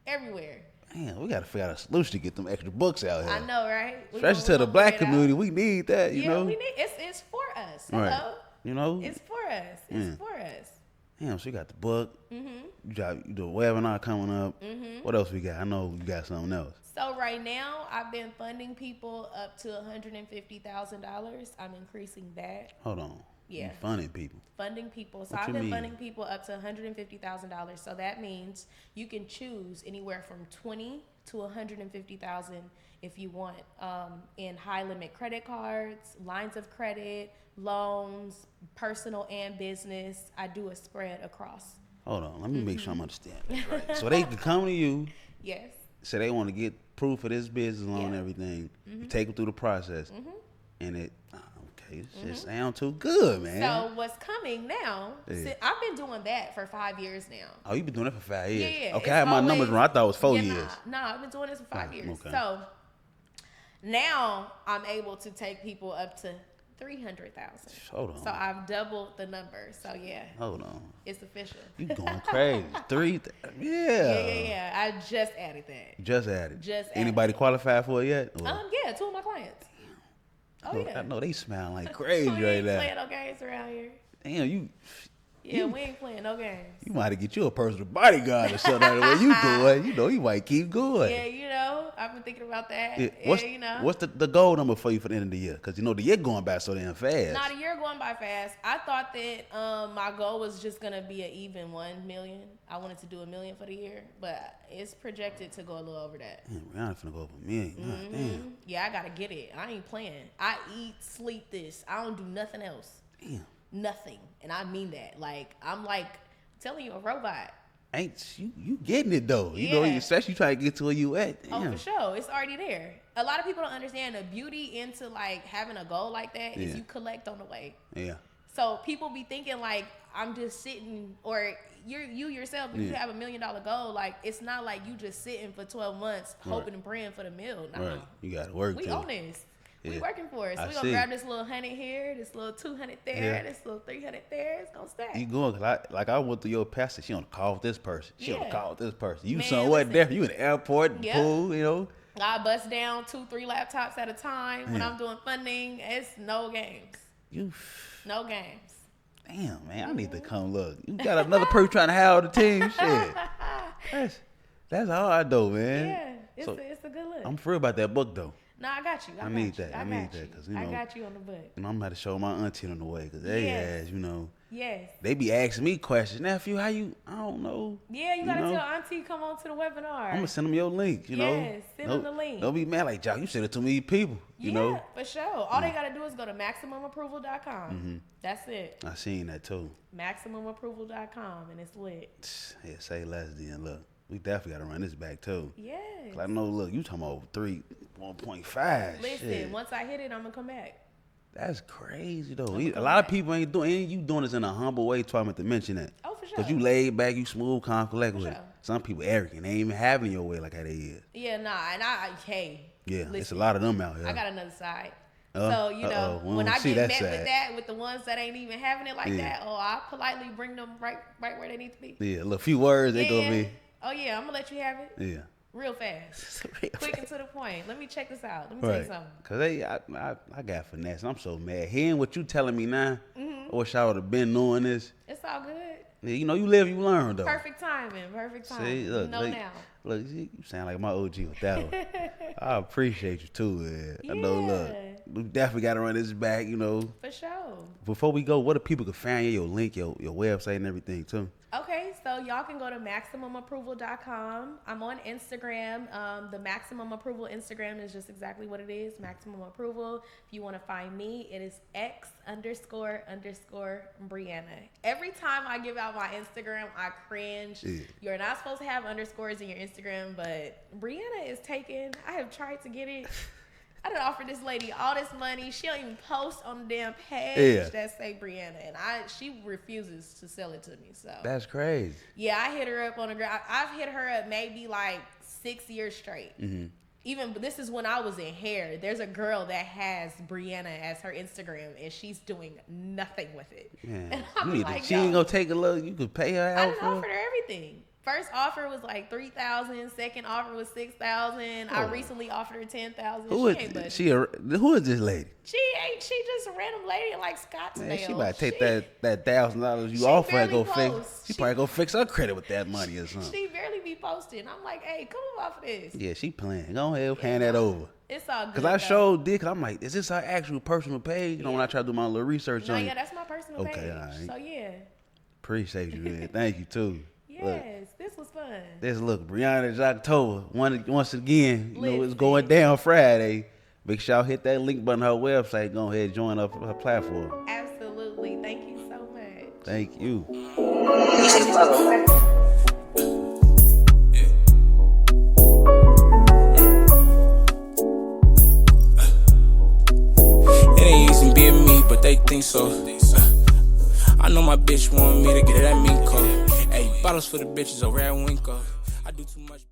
everywhere. Man, we gotta figure out a solution to get them extra books out here. I know, right? Especially to the black community, we need that. You know, we need it's for us. Right. Hello? You know, It's for us. It's for us. Damn, so you got the book. You got the webinar coming up. What else we got? I know you got something else. So right now, I've been funding people up to $150,000. I'm increasing that. Hold on. Yeah. You funding people. Funding people. So What I've you been mean? funding people up to $150,000. So that means you can choose anywhere from $20,000 to $150,000 if you want, in high limit credit cards, lines of credit, loans, personal and business. I do a spread across. Hold on. Let me make sure I'm understanding this right. So they can come to you. Yes. Say they want to get proof of this business loan and Yeah. everything. You take them through the process. And it, okay, it just sound too good, man. So what's coming now? Yeah. I've been doing that for 5 years now. Oh, you've been doing it for 5 years? Yeah. Okay, I had my numbers wrong. I thought it was 4 years. Nah, I've been doing this for 5 years. Okay. So now I'm able to take people up to 300,000. Hold on. So I've doubled the number. So yeah, Hold on. it's official. You going crazy. Yeah. I just added that. Just added. Just added Anybody qualified for it yet? Or- Yeah, 2 of my clients. Oh yeah. I know they smell like crazy We right ain't now. playing no games around here. Damn, Yeah, we ain't playing no games. you might have get you a personal bodyguard or something. Where you going? You know, you might keep going. Yeah, I've been thinking about that. Yeah, what's the goal number for you for the end of the year? Because you know the year going by so damn fast. Not a year going by fast. I thought that my goal was just gonna be an even 1 million. I wanted to do $1 million for the year, but it's projected to go a little over that. Damn, Rihanna finna go over $1 million. God damn. Yeah, I gotta get it. I ain't playing. I eat, sleep this. I don't do nothing else. Damn. Nothing, and I mean that. Like I'm telling you, a robot. Ain't you getting it though? You know, Yeah. especially trying to get to where you at. Oh, Damn. for sure. It's already there. A lot of people don't understand the beauty into like having a goal like that is Yeah. you collect on the way. Yeah. So people be thinking like I'm just sitting, or you yourself, if you have $1 million goal, like it's not like you just sitting for 12 months hoping and praying for the meal. No, Right. You gotta work we too. on this. We Yeah. working for it. So I we gonna see. grab this little 100 here, this little 200 there, Yeah. this little 300 there. It's gonna stack. You going, cause I went through your pastor. She on the call with this person. She on the Yeah. call with this person. You Man, somewhere listen. there. You in the airport, Yep. pool, you know. I bust down 2-3 laptops at a time when Yeah. I'm doing funding. It's no games. You, No games. damn man, I need to come look. You got another person trying to hire the team. Shit. That's hard though, man. Yeah, it's a good look. I'm free about that book though. No, I got you. I need that. I need that because I got you on the book. I'm gonna have to show my auntie on the way because they ass, Yes. they be asking me questions. Nephew, how you? I don't know. Yeah, you gotta tell auntie come on to the webinar. I'm gonna send them your link. You know. Yes, send them the link. Don't be mad like Jock. You send it to me, people. You know. For sure. All they gotta do is go to MaximumApproval.com. Mm-hmm. That's it. I seen that too. MaximumApproval.com, and it's lit. Yeah, say less then. Look, we definitely gotta run this back too. Yes. I know. Look, you talking about 1.5. Listen, shit. once I hit it, I'm gonna come back. That's crazy though. A lot of people ain't you doing this in a humble way. So I meant to mention that. Oh, for sure. Cause you laid back, you smooth, calm, collect with it. Sure. Some people arrogant. They ain't even having it your way like how they is. Yeah, nah, and Yeah, listen, it's a lot of them out here. I got another side. So, when I get met with the ones that ain't even having it like that, I politely bring them right where they need to be. Yeah, look, few words, they gonna be. Oh, yeah, I'm gonna let you have it. Yeah. Real fast. Quick and to the point. Let me check this out. Let me tell you something. Because I got finesse. I'm so mad. Hearing what you telling me now, I wish I would have been knowing this. It's all good. Yeah, you live, you learn, though. Perfect timing. See, look, now. Look, you sound like my OG with that one. I appreciate you, too, man. Yeah. I know, look, we definitely got to run this back, For sure. Before we go, what do people can find your link, your website and everything, too? Okay, so y'all can go to MaximumApproval.com. I'm on Instagram. The Maximum Approval Instagram is just exactly what it is, Maximum Approval. If you want to find me, it is X__Brianna. Every time I give out my Instagram, I cringe. Yeah. You're not supposed to have underscores in your Instagram, but Brianna is taken. I have tried to get it. I done offered this lady all this money. She don't even post on the damn page that say Brianna, and she refuses to sell it to me. So that's crazy. Yeah, I hit her up on the ground. I've hit her up maybe like 6 years straight. Mm-hmm. Even this is when I was in hair. There's a girl that has Brianna as her Instagram, and she's doing nothing with it. Man, she ain't gonna take a look. You could pay her out. I done offered her everything. First offer was like $3,000. Second offer was $6,000. I recently offered her $10,000. Who is this lady? She just a random lady in like Scottsdale. Man, she might take that $1,000 you offer and go fix. She probably go fix her credit with that money or something. She barely be posting. I'm like, hey, come off of this. Yeah, she playing. Go ahead, hand that over. It's all good. Cause I showed Dick. I'm like, is this her actual personal page? When I try to do my little research on it. Yeah, that's my personal page. All right. So yeah. Appreciate you, man. Thank you too. Yes, this was fun. Look, Brianna JOCTOBER. Once again, it's going down Friday. Make sure y'all hit that link button on her website. Go ahead and join her platform. Absolutely. Thank you so much. Thank you. It ain't easy being me, but they think so. I know my bitch want me to get it at me, call. Hey, bottles for the bitches over at Winko. I do too much.